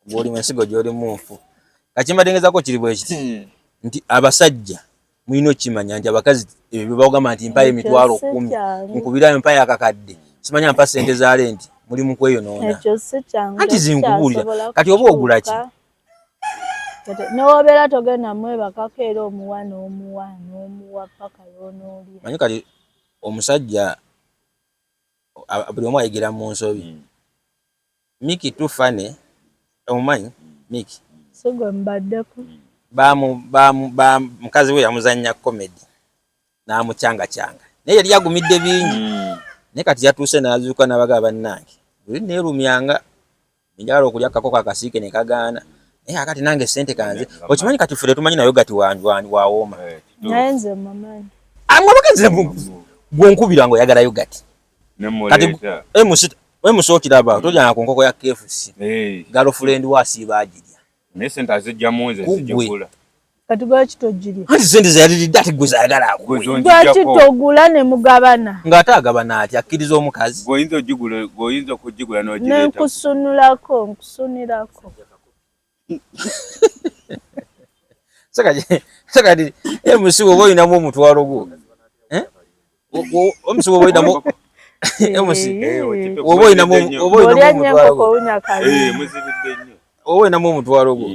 Gwoli mwensigo gy'oli munfu. Kakimbadengezako kiri bwe kiti nti abasajja mulina okimanya nti abakazi ebyo bagamba nti mpayo emitwalo 10 nkubirayo mpayo akakadde simanya mpa ssente za lenti muli mu kweyonoona. Ekyo si kyangu. Anti zinkubuulira kati oba ogula ki? N'obeera togenda mwebakako era n'omuwa paka y'onoolya. Manyi kati omusajja buli omu ayigira mu nsobi. Miki Tufane omumanyi Miki? Sigwe mbaddeko. Mukazi we yamuzannya comedy n'amucyanga. Naye yali yagumidde bingi. Naye kati yatuuse n'azuuka n'abagaba bannange. Buli neerumyanga njagala okulya akakoko akasiike ne kagaana. Akati nange ssente kanze. Okimanyi kati ffe tumanyi nayo gati wawooma. Naye nze mamanyi. Amwe abagenzi gwonkubira ngo yagala yogurt nemoleta emusokira aba tojana ku nkoko ya KFC girlfriend wasiba agirya nesente azijja muze zijjukula kati gwa kitojiri anti sente zayaliri dati gwe zayagala gwa kitogula ne mugabana ngata agabana ati akkiriza omukazi goyinza kujigula n'ogireta nkusunirako sakati emusibo boyinamu omutwalo gwo omusibo boyinamu oboyinamu omutwalo gwo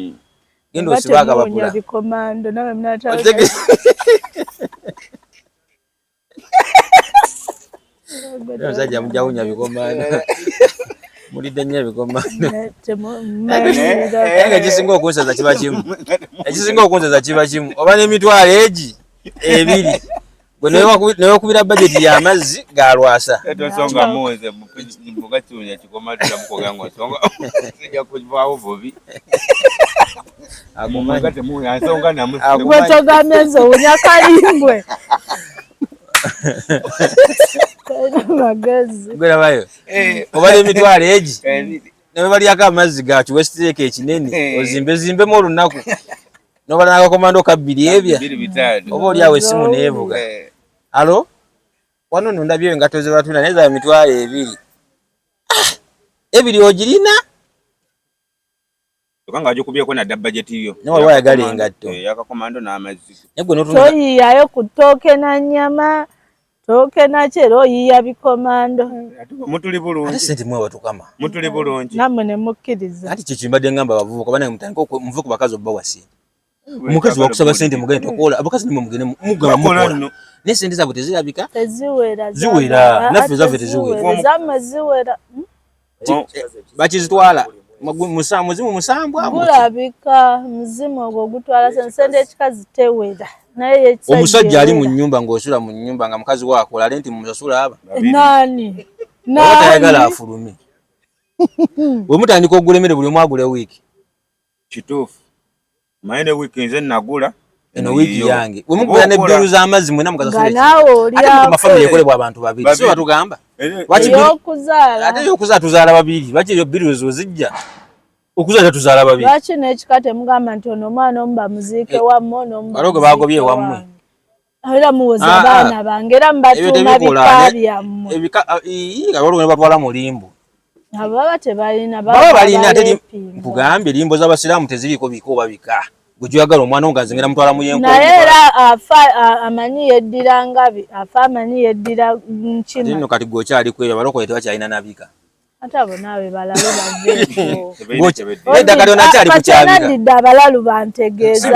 genda osibaga babula bikomando nawe mnata Sajja mujawunya bikomando mulidde nnyo bikomando nga kisinga okunsaza kiba kimu ekisinga okunsaza kiba kimu oba n'emitwalo egi ebiri gwe newakubira budget y'amazzi galwasa tosonga muze mugatunya kikomatira mukoga ngo songa sija kuvaawo bobi agomagate mu yansonga namu agwetogamezo unyakalimbwe magezi gwera bayo oba n'emitwalo egi nebalyako amazzi gacu wesiteeka ekinene ozimbe mu olunaku nobala n'akakomando kabbiri ebya oba oliawo essimu neevuga alo wano nondabyo engato ze batunda naye za mitwalo ebiri ogirina okanga ajokubyeko na budget yo ne waliwo ayagala engatto yakakomando n'amazzi negwe toyiyayo ku tooke na nyama tooke na kyero oyiya bikomando mutuli bulungi sente mwe batukama mutuli bulungi namwe ne mukkiriza ati kyekimbadde ngamba abavubuka bana mutandika muve ku bakazi obba wasente omukazi wakusaba sente mugende tokola abakazi nimwe mugende mugaba mukola ne sente zaabwe tezirabika ziwera naffe zaffe teziwera zamwe ziwera bakizitwala muzimu musambwa gulabika muzimu ogwo gutwala sente ekikazi tewera naye omusajja ali mu nnyumba ng'osula mu nnyumba nga mukazi wakola ale nti musasula aba nani tayagala afulume bwe mutandika okugula emmere buli omu agule wiiki kituufu maine wiiki nze nagula eno wiiki yange bwe mugula ne biru z'amazzi mwena mukasasulate mafamire ekolebwa abantu babiri so batugamba ate yokuzaala tuzaala babiri lwaki eyo biru ezo zijja okuzaala tuzaala babiri lwaki n'ekika temugamba nti ono omwana omu bamuziike wammwe onoge bagobye wammwe era muwoza abaana bange era mubatuuma bika byammwe waliwo ne batwala mu limbo abo baba tebalina baba balina ate nkugambye limbo z'abasiraamu teziriiko bika oba bika gwe gyoyagala omwana nga nzengera mutwala mu yenko naye era amanyi yeddira ngabi afa amanyi yeddira nkima nno kati gwokyali kwebyo abalokole tebakyalina nabika ate abo naawe balalu baveeko eddagala yona kyali kukyabika nakyanadidde abalalu bantegeeza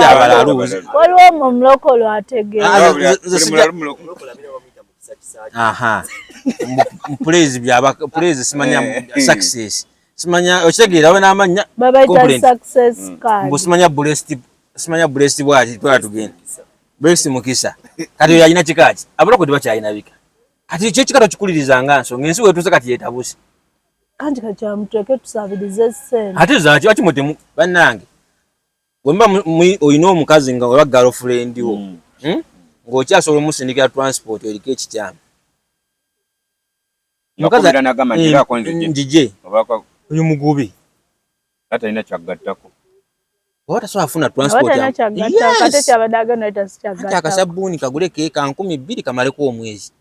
waliwo omulokolo ategeeza praise simanya success simanya okitegeera we n'amanya babaita success card mbu simanya blessed bwati twatugenda blessed mukisa kati yalina kikaki abaloko tebakyalina bika kati ekyo kikato kikulirizanga nsonga ensi wetuuse kati yetabuse anti kati amuteeke tusabirize ssente ate zaki wakimutemu bannange wemba olina omukazi nga oba girlfriend wo ng'okyasobola omusindikira transport eriko ekikyama njije oyo mugobe atalina kyagattako oba tasobola afuna transport ate akasabuuni kagule keeka 2,000 kamaleko omwezi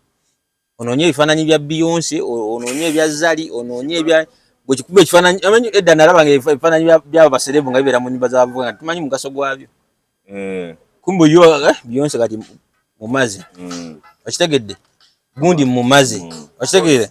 onoonye ebifaananyi bya Beyonce onoonye ebya Zari onoonye ebya gwe kikuba ekifaananyi amanyi edda nalabanga ebifaananyi byabo baserebu nga bibeera mu nnyumba z'abavubuka nga tumanyi mugaso gwabyo kumbe yo Beyonce kati mumaze okitegedde gundi mumaze okitegedde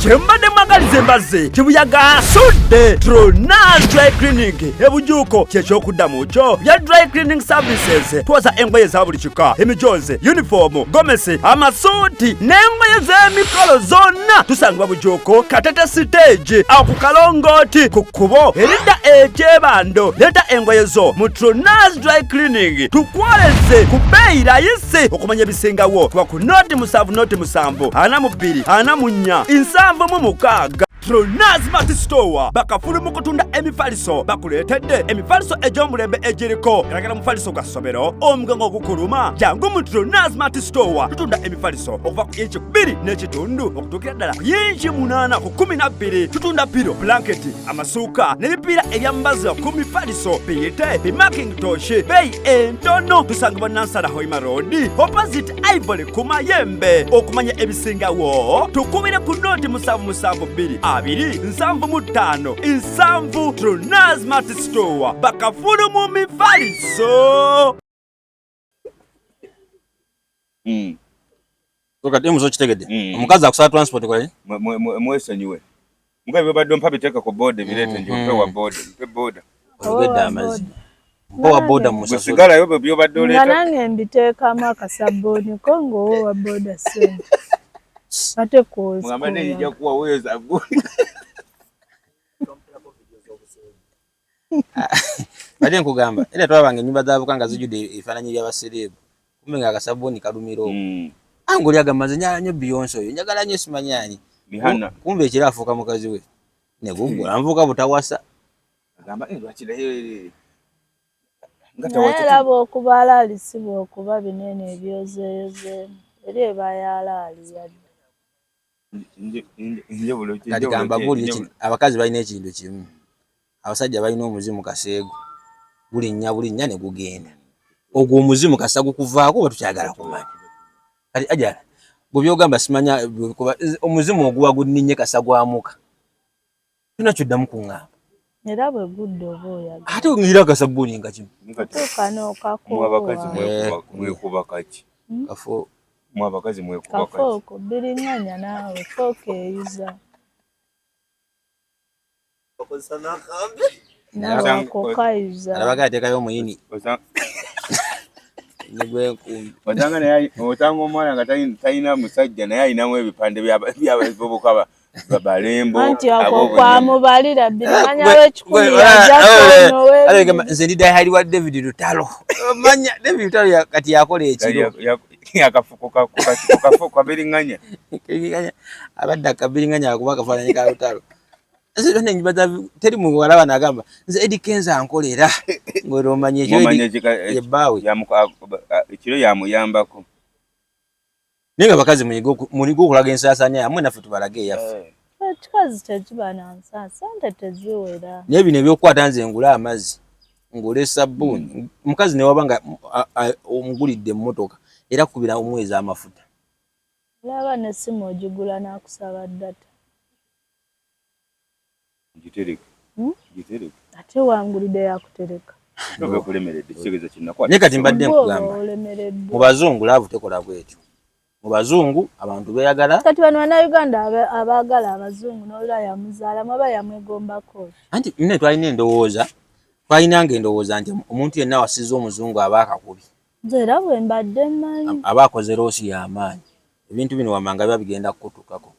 kyembadde mwagaliza embaze kibuyaga asudde Tronas Dry Cleaning ebujuuko kyekyokuddamu kyo bya dry cleaning services twoza engoye za buli kika emijoze uniform gomesi amasuuti n'engoye z'emikolo zonna tusangibwa bujuuko Katete stage awo ku Kalongooti ku kkubo eridda ekyebando leeta engoye zo mu Tronas Dry Cleaning tukwoleze ku bbeeyi layisi okumanya ebisingawo kuba ku noti 7 noti 7 ana mu 2 ana mu 4 7 mu 6 Trona Smart Store bakafulu mu kutunda emifaliso bakuleetedde emifaliso egy'omulembe egiriko eragala mufaliso gwa ssomero omugongo ogukuluma jangu mu Trona Smart Store tutunda emifaliso okuva ku inchi 2 n'ekitundu okutuukira ddala ku inchi 8 ku 12 tutunda piro blanketi amasuuka n'ebipiira ebyambaza ku mifaliso biyite bimakintosh beeyi entono tusangibwa Nansana Hoima Road opposite Ivory ku Mayembe. Okumanya ebisingawo tukubire ku noti 7772 Trona Smart Store bakafulu mu mifaliso. Kati muzo kitegedde omukazi akusala transport kole mwesonyiwe mugabe badde mpa biteeka ku boda birete nje mpe wa boda mpe boda ogedde amazi mpo wa boda musasula sigala yobe byo badde oleta nange mbiteekamu akasabbuuni ko ng'owo wa boda sente ate kozi mugamba ne ijja kuwa weza bade nkugamba era twabanga ennyumba z'abukanga zijudde ebifaananyi by'abasereebu kumbe nga akasabbuuni kalumira okwo angoli agamaze nyala nnyo Beyonce oyo njagala nnyo simanyaani mihana kumbe ekiro afuuka mukazi we ne gugula nvuuka butawasa agamba lwakirayo naye era bw'okuba alaali si bw'okuba binene ebyozeeyozeemu eri eba yaalaali yadde kati gamba buli abakazi balina ekintu kimu abasajja balina omuzimu kaseegu bulinnya ne gugenda ogwo omuzimu kasa gukuvaako oba tukyagala kumanya kati ajala bwe byogamba simanya omuzimu oguwa gunninye kasa gwamuka tunakyo kuŋŋamba era bwe gudde oba oyaga ate ngira akasabbuuni nga kimu tuuka mwabakazi mwekuba kaki kafo mwabakazi mwekuba kaki kafooko biriŋŋanya naawe fooka eyuza nawe ako kayuza alabaga ateekayo omuyini otanga omwana nga talina musajja naye alinamu ebipande by'abavubuka balembo anti ako kwamubalira biriŋŋanya w'ekikumi yajja nze ndi dayihali wa David Lutalo manya David Lutalo kati yakola ekiro akafuko kabiriŋŋanya abadde akabiriŋŋanya akuba akafaananyi ka Lutalo nze ennyumba teri muwala bano agamba nze Eddie Kenzo ankolera ng'era omanya ekyo yebbaawe ekiro yamuyambako naye nga bakazi muliga okulaga ensaasaanya yamwe naffe tubalage eyaffe ekikazi tekiba na nsa sente teziwera naye bino ebyokukwata nze ngula amazzi ngula esabbuuni omukazi ne waba nga omugulidde emmotoka era kubira omwezi amafuta olaba n'essimu ogigula n'akusaba data gitereka ate wangulidde yakutereka naye kati mbadde nkugamba mu bazungu laavu tekola bwetyo mu bazungu abantu beeyagala kati bano bannayuganda abaagala abazungu n'olula yamuzaalamu aba yamwegombako anti nne twalinanga endowooza nti omuntu yenna wasiza omuzungu aba akakubi nze era bwe mbadde mmanyi aba akoze loosi y'amaanyi ebintu bino wamanga biba bigenda kukutukako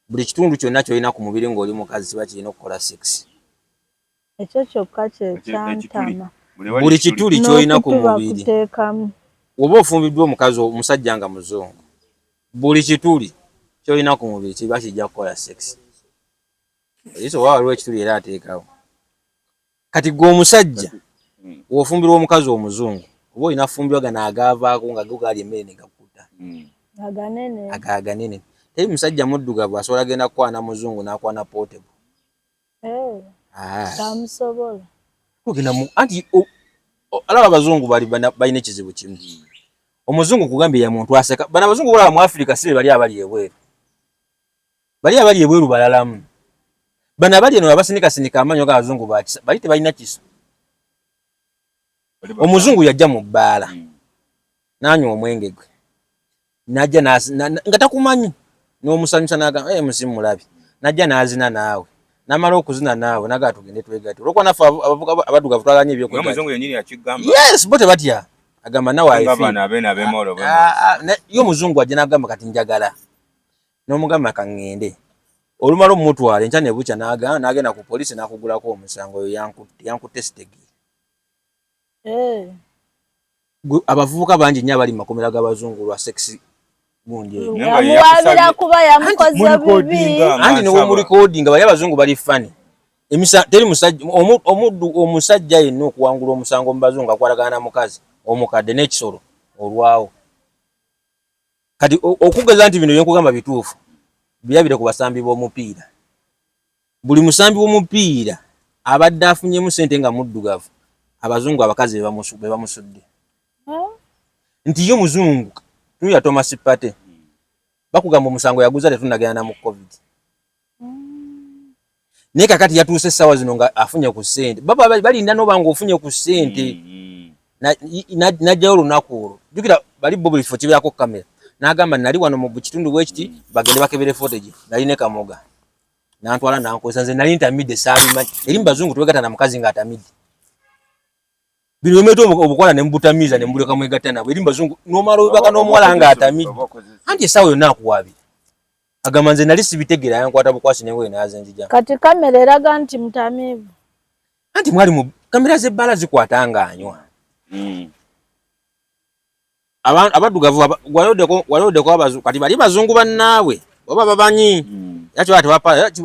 buli kitundu kyonna kyolina ku mubiri ng'oli mukazi kiba kirina okukola sex ekyo kyokka kyekyantama buli kituli kyolina ku mubiri kuteekamu oba ofumbiddwa omukazi omusajja nga muzungu buli kituli kyolina ku mubiri kiba kijja kukola sex ekyo oba waliwo ekituli era ateekawo kati gwe omusajja ofumbirwa omukazi omuzungu oba olina fumbirwa gano agaavaako nga gogaali emmere ne gakutta aganene teri musajja muddugavu asobola genda kukwana muzungu n'akwana portable tamusobola anti alaba abazungu balina ekizibu kimu omuzungu kugambye ya muntu aseka bano abazungu bulaba mu Africa si be bali abali ebweru balalamu bano abali eno abasinikasinika amanyo g'abazungu bali tebalina kiso omuzungu yajja mu bbaala n'anywa omwenge gwe najja nga takumanyi n'omusanyusa n'agamba musimu mulabi najja n'azina naawe namala okuzina naawe nagaa tugende twegati olwokuba naffe abaddugavu twaganye ebyokwegati yes bo tebatya agamba nawe yo omuzungu ajja n'agamba kati njagala n'omugamba kaŋŋende olumala omumutwala enkya ne bukya n'agenda ku poliisi n'akugulako omusango oyo yankutte sitegi abavubuka bangi nnyo abali mu makomera g'abazungu lwa sex gundi yamuwabira kuba yamukoze bibi anti ne muri coding bali abazungu bali fani teri musajja omusajja yenna okuwangula omusango mu bazungu akwatagana mukazi omukadde n'ekisolo olwawo kati okugeza nti bino byenkugamba bituufu birabire ku basambi b'omupiira buli musambi w'omupiira abadde afunyemu ssente nga muddugavu abazungu abakazi be bamusudde nti yo muzungu tuya Thomas Partey bakugamba omusango yaguza tetunagenda mu covid naye kakati yatuuse essaawa zino nga afunye ku ssente baba balinda noba nga ofunye ku ssente najjayo olunaku olwo jjukira bali bo buli kifo kibeerako kamera n'agamba nali wano mu kitundu bwekiti bagende bakebere footage nali ne kamoga nantwala nankozesa nze nali ntamidde saabimanyi eri mu bazungu twegatta na mukazi ng'atamidde bino bwemeeta obukwala ne mubutamiiza ne mbuleka mwegatta nabo eri mu bazungu n'omala obibaka n'omuwala ng'atamidde anti essaawa yonna akuwaabira agamba nze nali sibitegeera yankwata bukwasi nengoye nayaze nzija kati kamera eraga nti mutamiivu anti mwali mu kamera z'ebbala zikwata ng'anywa abaddugavu waloddeko abazungu kati bali bazungu bannaabwe oba babanyi yakyo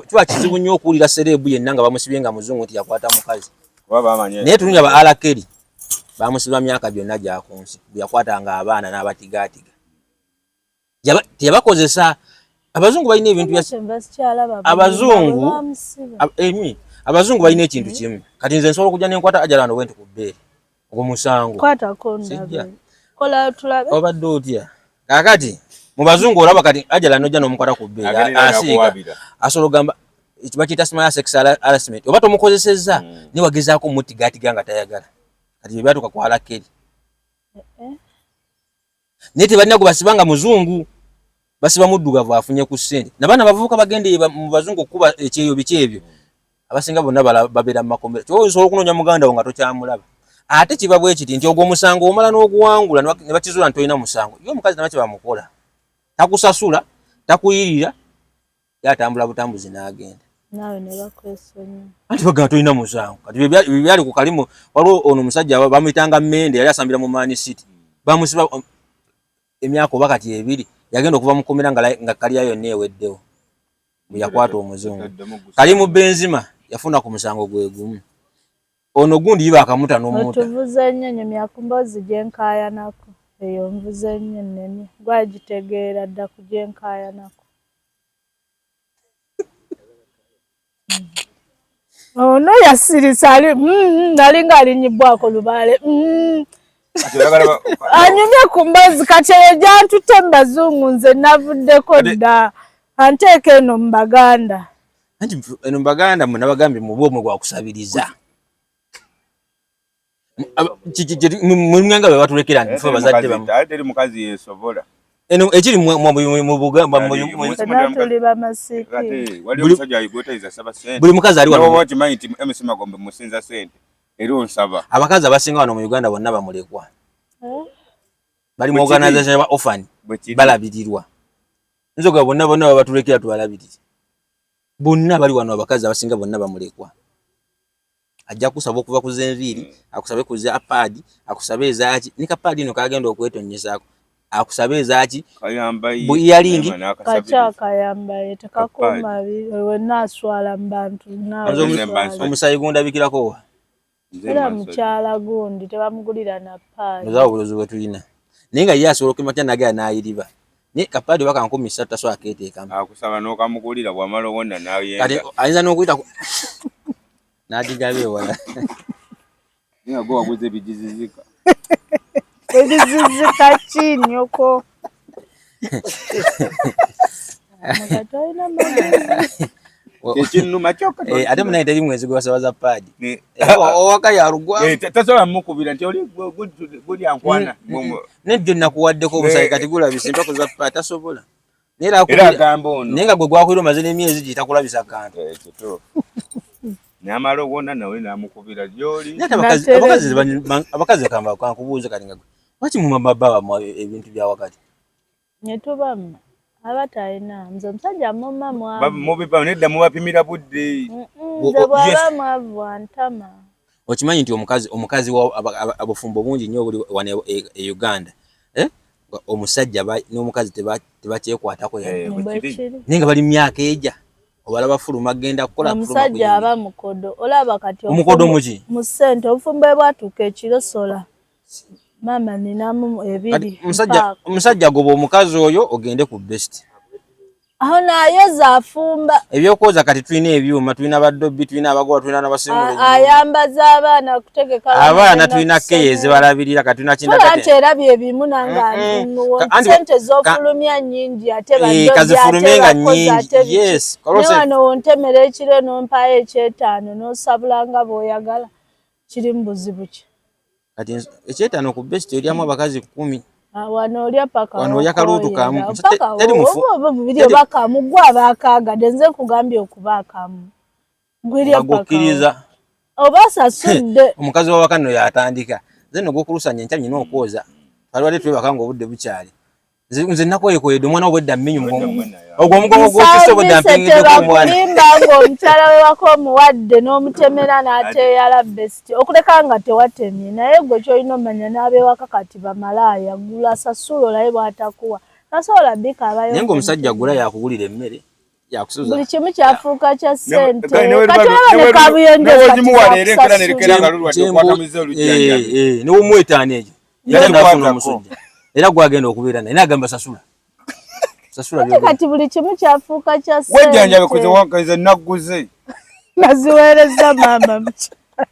kiba kizibu nnyo okuwulira serebu yenna nga bamusibye nga muzungu nti yakwata mukazi naye tulungi aba alakeri bamusiba myaka byonna gyakunsi bweyakwatanga abaana n'abatigaatiga teyabakozesa abazungu balina ebintu abazungu balina ekintu kimu kati nze nsobola okujja nenkwata ajalano bwenti ku bbeere ogwo musango obadde otya kakati mu bazungu olaba kati ajala nojja n'omukwata ku bbeere asiiga asobola ogamba bakiyita small sex harassment oba tomukozesezza ne wagezaako mutigaatiga nga tayagala kati bye byatuuka ku alakeri naye tebalina gwe basibanga muzungu basiba muddugavu afunye ku ssente nabaana bavubuka bagende mu bazungu okuba ekyeyo biki ebyo abasinga bonna babeera mu makomera kyoba osobola okunoonya muganda wo nga tokyamulaba ate kiba bwe kiti nti ogwo omusango omala n'oguwangula ne bakizuula nti tolina musango ye omukazi naba kye bamukola takusasula takuyirira yatambula butambuzi n'agenda nawe ne bakwesonyiwa anti bagamba tolina musango kati byali ku kalimu waliwo ono omusajja bamuyitanga Mende yali asambira mu Man City bamusiba emyaka oba kati ebiri yagenda okuva mu kkomera nga kalya yonna eweddewo bwe yakwata omuzungu Kalimu Benzema yafuna ku musango gwe gumu ono gundi yiba akamuta n'omuta otuvuze nnyo nyumya ku mbozi gyenkaayanako eyo nvuze nnyo nnene gwagitegeera dda ku gyenkaayanako ono yasirisa ali nali ng'alinyibwako lubaale anyumye ku mbozi kati eyo gyantute mu bazungu nze navuddeko dda anteeka eno mu Baganda anti eno mu Baganda mwe nabagambye mu bwomwe gwa kusabiriza mulunga bwe batulekera nfe bazadde bamu ate mukazi yesobola eno ekiri mu Buganda tuli bamasiiki wali omusajja ayigotaiza saba sente buli mukazi ali wano wakimanyi nti MC Magombe musinza sente era onsaba abakazi abasinga wano mu Uganda bonna bamulekwa bali mu organization ya orphan balabirirwa nzoga bonna babatulekera tubalabirire bonna bali wano abakazi abasinga bonna bamulekwa ajja kusaba okuva ku zenviri akusabe ku za apadi akusabe ezaki nika padi no kagenda okwetonyezaako akusabe ezaki kayamba bu earring kayamba tekakoma we naswala mbantu omusayi gundabikirako era mukyala gundi tebamugulira na padi nzawo bulozi bwe tulina naye nga ye asobola okumatya nagaya n'ayiriba ne kapadi baka 13 taso aketeekamu akusaba n'okamugulira bwamala owonna nayenga kati ayinza n'okuyita n'agigabe wala niyo go waguze ebijizizika ebizizika kinyoko mukatoyina magezi ekinuma kyokka ate munaye teri mwezi gwasabaza padi owaka yarugwa tasobola mukubira nti oli guli ankwana nejjo nakuwaddeko obusayi kati gulabisa empako za padi tasobola era agamba ono naye nga gwe gwakwira omaze n'emyezi gitakulabisa kantu nyamala owona nawe namukubira gyoli abakazi kankubuuze kati nga gwe lwaki mumababa ebintu bya wakati netubamu abatalina nze omusajja mumma mubiba nedda mubapimira budde nze bwaba mwavu antama okimanyi nti omukazi abufumbo bungi nnyo obuli wano e Uganda omusajja n'omukazi tebakyekwatako Bwekiri. naye nga bali myaka eja obalaba fuluma agenda kukola omusajja aba mukodo olaba kati omukodo muki mu ssente obufumbe bwatuuka ekirosola maama ninamu ebiri omusajja goba omukazi oyo ogende ku best aho nayoza afumba ebyokwoza kati tulina ebyuma tulina badobbi tulina abagoba tulina n'abasimula ayambaza abaana kutegeka abaana tulina keeye zibalabirira kati tulina kindaanti era bye bimu nanga ssente z'ofulumya nnyingi ate kazifulumenga nnyingi yes wano wontemera ekiro n'ompayo ekyetaano n'osabula nga bw'oyagala kiri mu buzibu ki kati ekyetaano ku best eryamu abakazi 10 wano olya paka wano olya kalooto kamu teri mufu bibiri bakamu gwa abakaaga denze nkugambye okuba akamu gwirya paka oba sasudde omukazi wa wakano yatandika nze no gokulusanya encha nyina okwoza balwale twebaka ngo obudde bukyali nze nakoyekoyedde omwana obwedda mmenyu ogwo omugongo gwokisa obwedda mpingidde ku mwana nimba ng'omukyala we wako omuwadde n'omutemera n'ateeyala best okuleka nga tewatemye naye gwe kyolina omanya n'abewaka kati bamalaaya gula sasula olaye bw'atakuwa tasobola bbika abayo naye ng'omusajja gula yakugulira emmere yakusuza buli kimu kyafuuka kya ssente kati olaba ne kabuyenje newomwetaano egyo yagenda omusujja era gwagenda okubeera naye nagamba sasula kati buli kimu kyafuuka kya wejjanjabe kuzewakaiza naguze naziweereza maama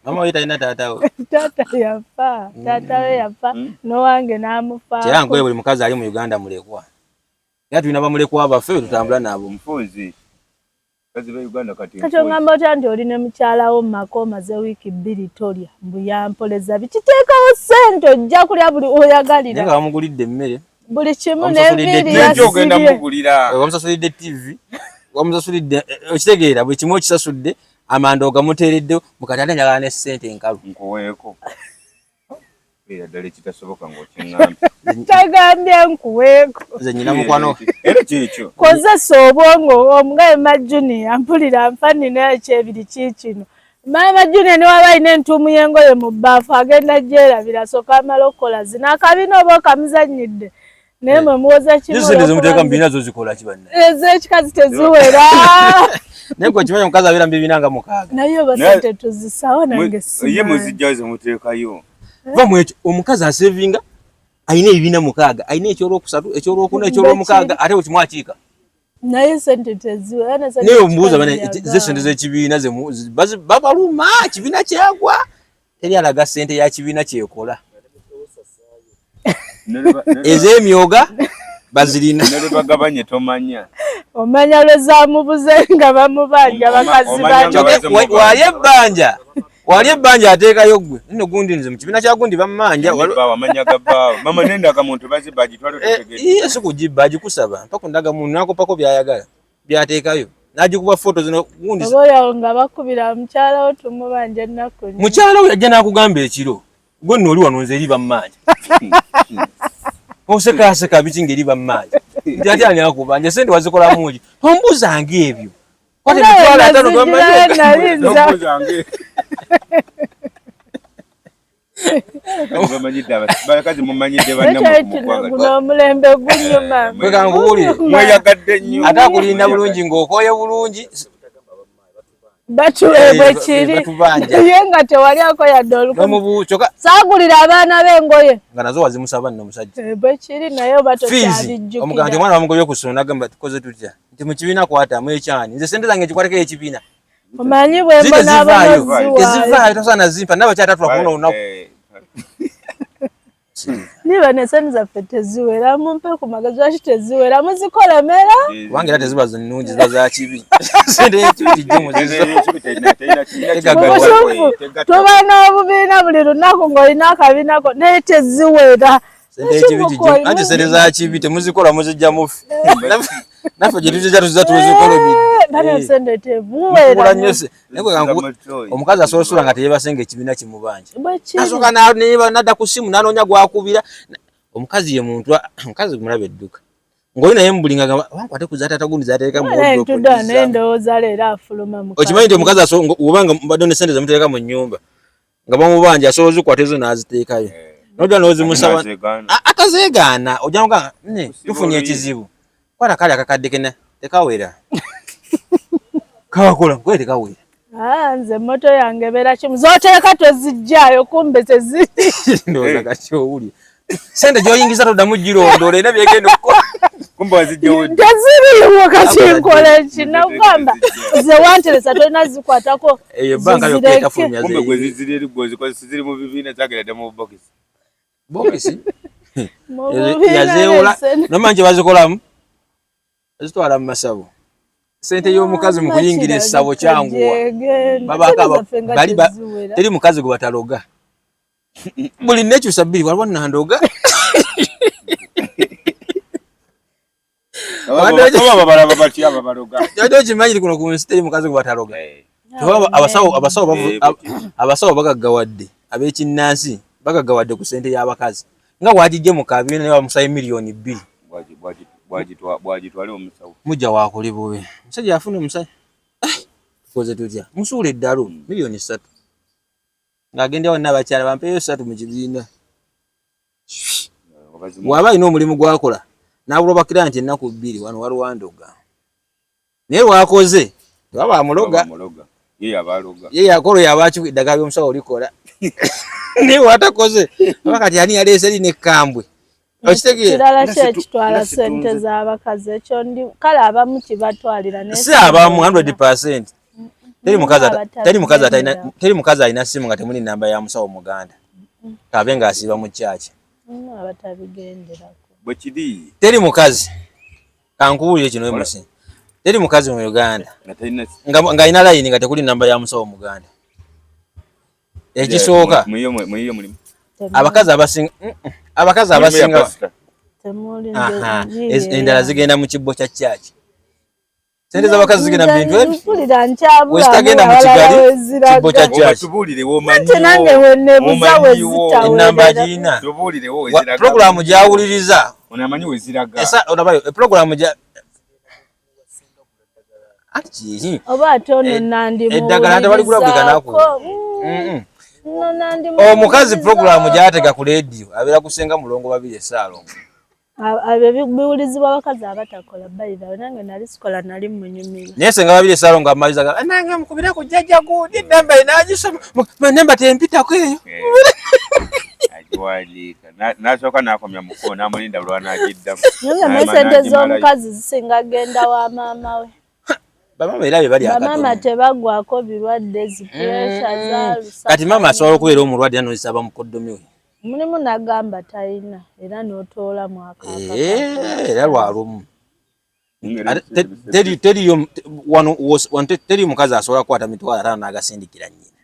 mama we talina taatawe taata yafa taatawe yafa n'owange n'amufaako era nkoye buli mukazi ali mu Uganda mulekwa era tulina bamulekwa baffe tutambula nabo mfunzi kazi ba Uganda kati ngamba otya nti oli ne mukyalawo mu maka omaze wiiki 2 tolya mbu yampoleza bikiteekawo ssente ojja kulya buli oyagalira naye nga bamugulidde emmere buli kimu n'enviiri yasibye wamusasulidde TV wamusasulidde okitegeera buli kimu okisasudde amanda ogamuteeredde mukati ate njagala ne ssente enkalu nkuweeko era ddala ekitasoboka ng'okiŋŋambye tagambye nkuweeko nze nyina mukwano era kyekyo kozesa obwongo omugaye Junior mpulira nfa nina ekyebiri kiikino maama Junior ne waba alina entuumu y'engoye mu bbaafu agenda gyerabira sooka amala okukola zina akabina oba okamuzannyidde naye mwe muwoza zisente zimuteeka mu bibiina zo zikola ki banna ez'ekikazi teziwera naye gwe okimanyi omukazi abeera mu bibiina nga 6 naye oba sente tuzisawo nange ye muzijjayo zemuteekayo va mu ekyo omukazi asevinga alina ebibiina 6 alina ekyolwokusatu ekyolwokuna ekyolwomukaaga ate wekimu akiika naye sente teziwera naye omubuuza ze sente z'ekibiina babaluma kibiina kyagwa teri alaga sente ya kibiina kyekola ez'emyoga bazirina bagabanye tomanya omanya lwezamubuze nga bamubanja bakazi wali ebbanja ateekayo gwe nno gundi nze mu kibiina kya gundi bamanja wamanya gabbaawe mama nendaga muntu baziba gitwale tutegere si kugibba agikusaba mpaka ndaga muntu nakopako byayagala byateekayo n'agikuba foto zino gundi oboolyawo nga bakubira mukyalawo tumubanja ennaku mukyalawo yajja n'akugamba ekiro gwe nno oli wano nze eri bammanja osekaaseka biki ngeri bammanja nti ate ani akubanja sente wazikolamu ki ombuuzanga ebyo kwate mitwalo atano bakazi mumanyidde bannamukumugwanga omulembe gunyuma kwekanguwulire mweyagadde nnyo ate akulinda bulungi ng'okoye bulungi batuebwe kiri ye nga tewaliako yadde olukumu saagulira abaana b'engoye nga nazo wazimusaba nno omusajja bwe kiri naye oba tokyabijjukira omugamba nti omwana bamugobye ku ssomero nagamba tukoze tutya nti mu kibiina kwatamu ekyani nze sente zange nkikwateko ekibiina omanyi bwe mbona abazivaayo tosaana zimpa nawe kyatatula kubona olunaku niba ne sente zaffe teziwera mumpe ku magezi lwaki teziwera muzikolemera kubanga era teziba nnungi ziba za kibi sente ekibitijjemu tuba n'obubiina buli lunaku ng'olina akabinako naye teziwera sente ekibitijjemu anti sente za kibi temuzikola muzijja mufe naffe gye tuzijja tuziza tuzikola sente tebuwera omukazi asobola osula nga teyebasenga ekibiina kimubanja asooka nadda ku ssimu nanoonya gwakubira omukazi ye muntu omukazi mulabe edduka ng'oli naye mubulinga gamba wankwate ku zaatata gundi zaateeka naye ndowooza leero afuluma okimanyi nti omukazi obanga mbadde ne sente zemuteeka mu nnyumba nga bamubanja asobola zikwata ezo n'aziteekayo Nojja nozi musaba akazeegaana ojja nga ne tufunye ekizibu kwala kale akakadde kena tekawera kawakola kwete kawera nze moto yange beera kimu zooteeka tozijjaayo kumbe teziri ndowooza kakyowuli sente gy'oyingiza toddamu girondoola era byegenda okukola kumbe wazijjawo teziriiwo kati nkole ki nagamba ze wanteresa tolina zikwatako eyo banka yokka etafulumya kumbe gwe ziziri eri gwozikozesa ziri mu bibiina zageredde mu bokisi bokisi yazeewola nomanyi kye bazikolamu bazitwala mu masabo sente y'omukazi mu kuyingira essabo kyanguwa teri mukazi gwe bataloga buli nekyusa bbiri waliwo nandoga jado kimanyiri kuno ku nsi teri mukazi gwe bataloga abasawo bagaggawadde ab'ekinnansi bagaggawadde ku sente y'abakazi nga bwagijje mu kabiina ne bamusaye miliyoni 2 bwagitwale omusawo mujja wakuli bubi musajja afuna omusaye tukoze tutya musuula eddalo miliyoni 3 ng'agendewo n'abakyala bampeeyo 3 mu kibiina bw'aba alina omulimu gwakola n'abulwa bakira nti ennaku 2 wano waliwo ndoga naye lwakoze tewaba amuloga ye yakola oyo abakiwa eddagala ly'omusawo olikola naye watakoze aba kati ani yaleese lina ekkambwe kirala kyekitwala sente z'abakazi ekyo ndi kale abamu kibatwalira si abamu 100%. Teri mukazi alina simu nga temuli namba ya musawo Muganda kabe ng'asiiba mu kyaki abatabigenderako bwe kiri teri mukazi kankuwulire kino emusi teri mukazi mu Uganda ng'alina layini nga tekuli namba ya musawo Muganda ekisooka abakazi abasinga endala zigenda mu kibbo kya kyaki sente z'abakazi zigenda mu bintu wezitagenda mu kigali kibbo kya kyaki enamba giyina puroguramu gyawuliriza puroguramu eddagala ntabaligula bweganaku omukazi puroguramu gyatega ku leediyo abeera kusenga mulongo 2 essaalongo abo biwulizibwa abakazi abatakola bayira nange nali sikola nali munyumira naye senga 2 essaalongo amaliza nange mukubira ku jjajja gundi namba inagisoma namba tempitako eyo agiwalika nasooka nakomya muko namulinda lwanagiddamu nange sente z'omukazi zisinga genda wa maama we bamama era bye bali akatono bamama tebagwako birwadde zipuresha zalusa kati mama asobola okubeera omulwadde n'ozisaba mu koddomi we mulimu nagamba talina era n'otoola mwaka era lwalumu teri mukazi asobola kukwata mitwalo 5 n'agasindikira nnyina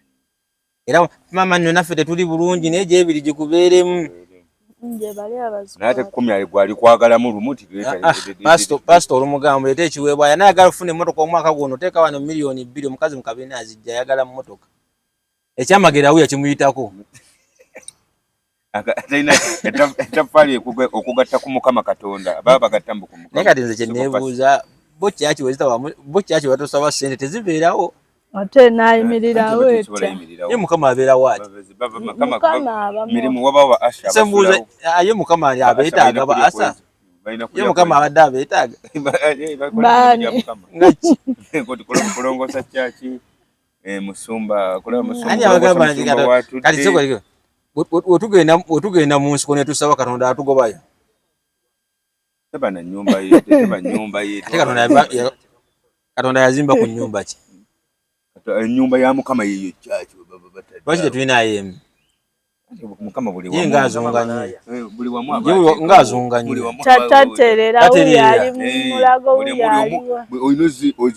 era mama nno naffe tetuli bulungi naye gyebiri gikubeeremu nate 10 gwali kwagalamu lumuti pasito olumugambo leeta ekiweebwa yanayagala ofuna emmotoka omwaka guno teeka wano miliyoni 2 omukazi mu kabiina azijja ayagala mu mmotoka ekyamagerawo yakimuyitako etafaali okugatta ku Mukama Katonda baba bagatta ku Mukama naye kati nze kyeneebuuza bo kyaki batosaba sente tezibeerawo ate nayimirirawo etya ye Mukama abeerawo ati mirimu wababa asha sembuuza ye Mukama ali abeetaaga ba asa ye Mukama abadde abeetaaga ngaki kulongosa kyaki musumba ani abagamba nti kati siko wetugenda mu nsiko ne tusaba Katonda atugobayo teba na nyumba ye Katonda yazimba ku nyumba ki nyumba ya Mukama yeyo kyaki lwaki tetulina ayemu Mukama buli ye ngazunganye buli wamu ngazunganye taterera uyali mulago uyali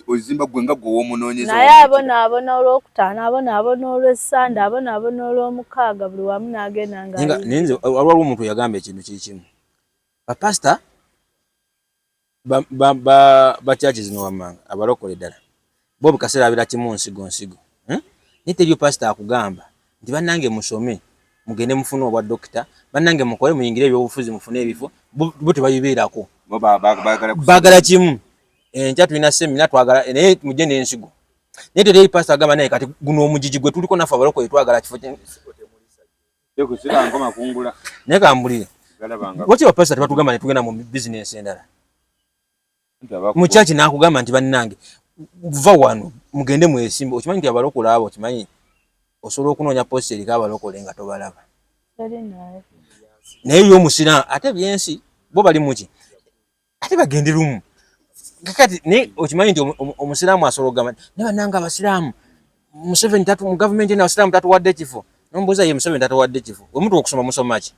ozimba gwe nga gwe womunoonyeza naye abona olwokutaano abona olw'essande abona olw'omukaaga buli wamu n'agenda nga ninze waliwo omuntu yagamba ekintu kikimu bapasita bakyaki zino wammanga abalokole ddala bo bikaseera abira kimu nsigo naye teriyo pasita akugamba nti bannange musome mugende mufune obwa dokita bannange mukole muyingire ebyobufuzi mufune ebifo bo tebabibeerako baagala kimu enkya tulina semina twagala naye mujje n'ensigo naye teriyo pasita agamba naye kati guno omugigi gwe tuliko naffe abalokole twagala kifo Kusira ngoma kungula. Naye kambulire. Galabanga. Waki bapasita tebatugamba ne tugenda mu business endala? Mu church nakugamba nti bannange va wano mugende mwesimba. Okimanyi nti abalokole abo okimanyi osobola okunoonya post eri abalokole nga tobalaba. Naye yo musira ate byensi bo bali muki ate bagende lumu. Kakati ne okimanyi nti omusiraamu asobola okugamba ne bannange abasiraamu Museveni tatu mu government ene abasiraamu tatuwadde kifo. Nombuuza ye Museveni tatuwadde kifo. Omuntu okusoma musoma ki?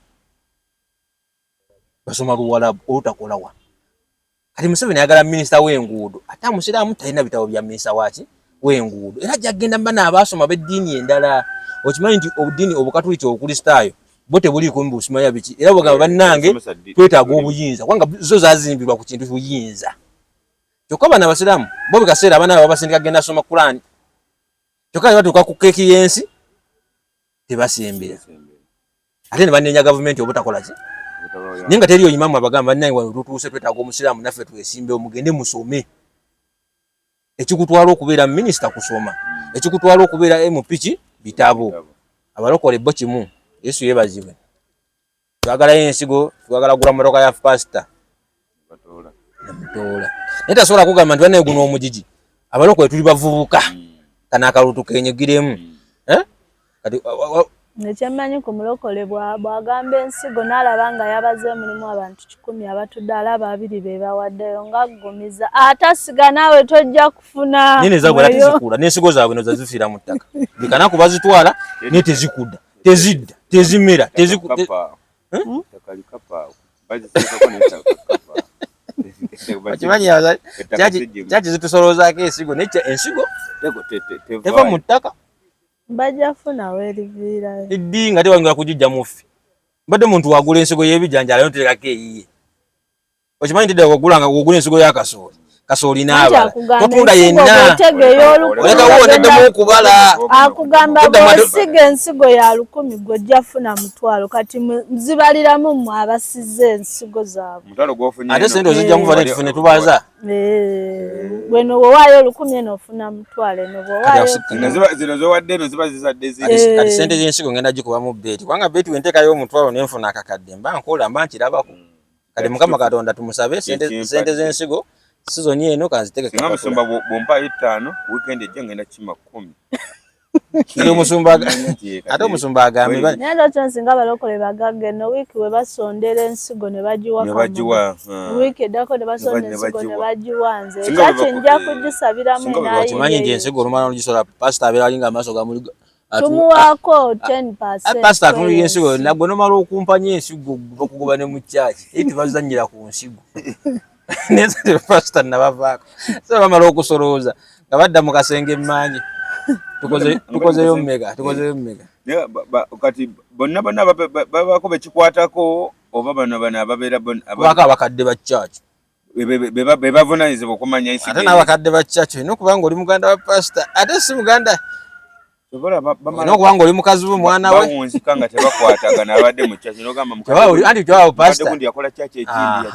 Basoma Luwalabu olutakola wa. Kati Museveni ayagala minisita w'enguudo. Ate musiraamu talina bitabo bya minisita waki w'enguudo. Era jagenda mbana abasoma b'eddiini endala. Okimanyi nti obuddiini obukatuliki obukristaayo bo tebuliiko mu busimanya biki. Era bagamba bannange twetaaga obuyinza. Kubanga zo zaazimbirwa ku kintu buyinza. Kyokka bana abasiraamu bo bikaseera abaana babasindika genda soma Qur'an. Kyokka batuuka ku keeki y'ensi tebasembera. Ate ne banenya gavumenti obutakola ki? Ninga teriyo imamu abagamba nange wano tutuuse twetaaga omusiraamu naffe twesimbe omugende musome. Ekikutwala okubeera minisita kusoma. Ekikutwala okubeera MP bitabo. Abalokole bo kimu. Yesu yebazibwe. Twagala ensigo, twagala gula motoka ya pastor. Namutola. Neta sola kugamba nti bane guno omujiji. Abalokole tuli bavubuka. Kana akalutu kenyegiremu. Kati nekyemanyi ku mulokole bw'agamba ensigo n'alaba nga yabaze mulimu abantu 10 abatudde alaba 2 be bawaddeyo ng'aggumiza atasiga naawe tojja kufuna nini zaabwe era tezikula n'ensigo zaabwe no zazifiira mu ttaka bikana kubazitwala ne tezikudda tezidda tezimera Chachi zitusolozaako ensigo naye ensigo teva mu ttaka bajja funa weriviira iddi nga tewangala kujijja mufi badde muntu wagula ensigo y'ebijanjala yotereka eyiye okimanyi tidde wagula nga wagula ensigo ya kasooli n'abala totunda yenna oleka woneddemu okubala akugamba bw'osiga ensigo ya 10 gw'ojja funa mutwalo kati zibaliramu mmwe abasize ensigo zaabwe ate sente ozijja muva netufune tubaza bweno bwewaayo 10 eno ofuna mutwalo eno bwewaayo zino zowadde eno ziba zizadde kati sente z'ensigo ngenda gikuba mu beeti kubanga beeti wenteekayo omutwalo nenfuna akakadde mba nkola mba nkirabako kati Mukama Katonda tumusabe sente z'ensigo sizoni eno kanziteke kama musumba bompa 5 weekend ejja ngenda kima 10 kile musumba ate omusumba agambe bali nenda tonsinga balokole bagagge no wiki we basondera ensigo ne bagiwa wiki edako ne basondera ensigo ne bagiwanze ekyache nja kugisabiramu naye kimanyi nti ensigo olumala olugisola pastor abeera alinga amaaso gamuli tumuwaako 10%. Pastor atuli ensigo nagwe nomala okumpanya ensigo okugoba ne mu church eti bazanyira ku nsigo nese pastor nabavaako so bamala okusolooza nga badda mu kasenge mmanyi tukozeyo mmega kati bonna babako bekikwatako oba bano ababeera baka abakadde ba church bebavunanyizibwa okumanya ensigo ate n'abakadde ba church olina okuba nga oli muganda wa pastor ate si muganda nokubanga oli mukazi we mwana we bawunzika nga tebakwatagana abadde mu church nogamba anti tewaba pastor yakola church ekindi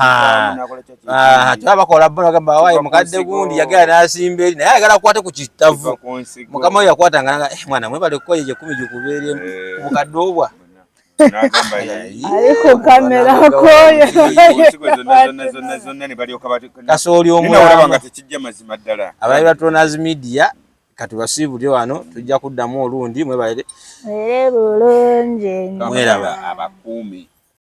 tewaba bakola bona gamba wayi mukadde gundi yagala n'asimba eri naye ayagala akwate ku kitavu mukama we yakwatanga nanga mwana mwebale kukoye 10 gikubeeremu mukadde obwa aliko kamera koyo kasooli omulaba tekijja mazima ddala abayi ba Tronaz Media kati basiibulye wano tujja kuddamu olundi mwebalire bulungi mweraba abakuumi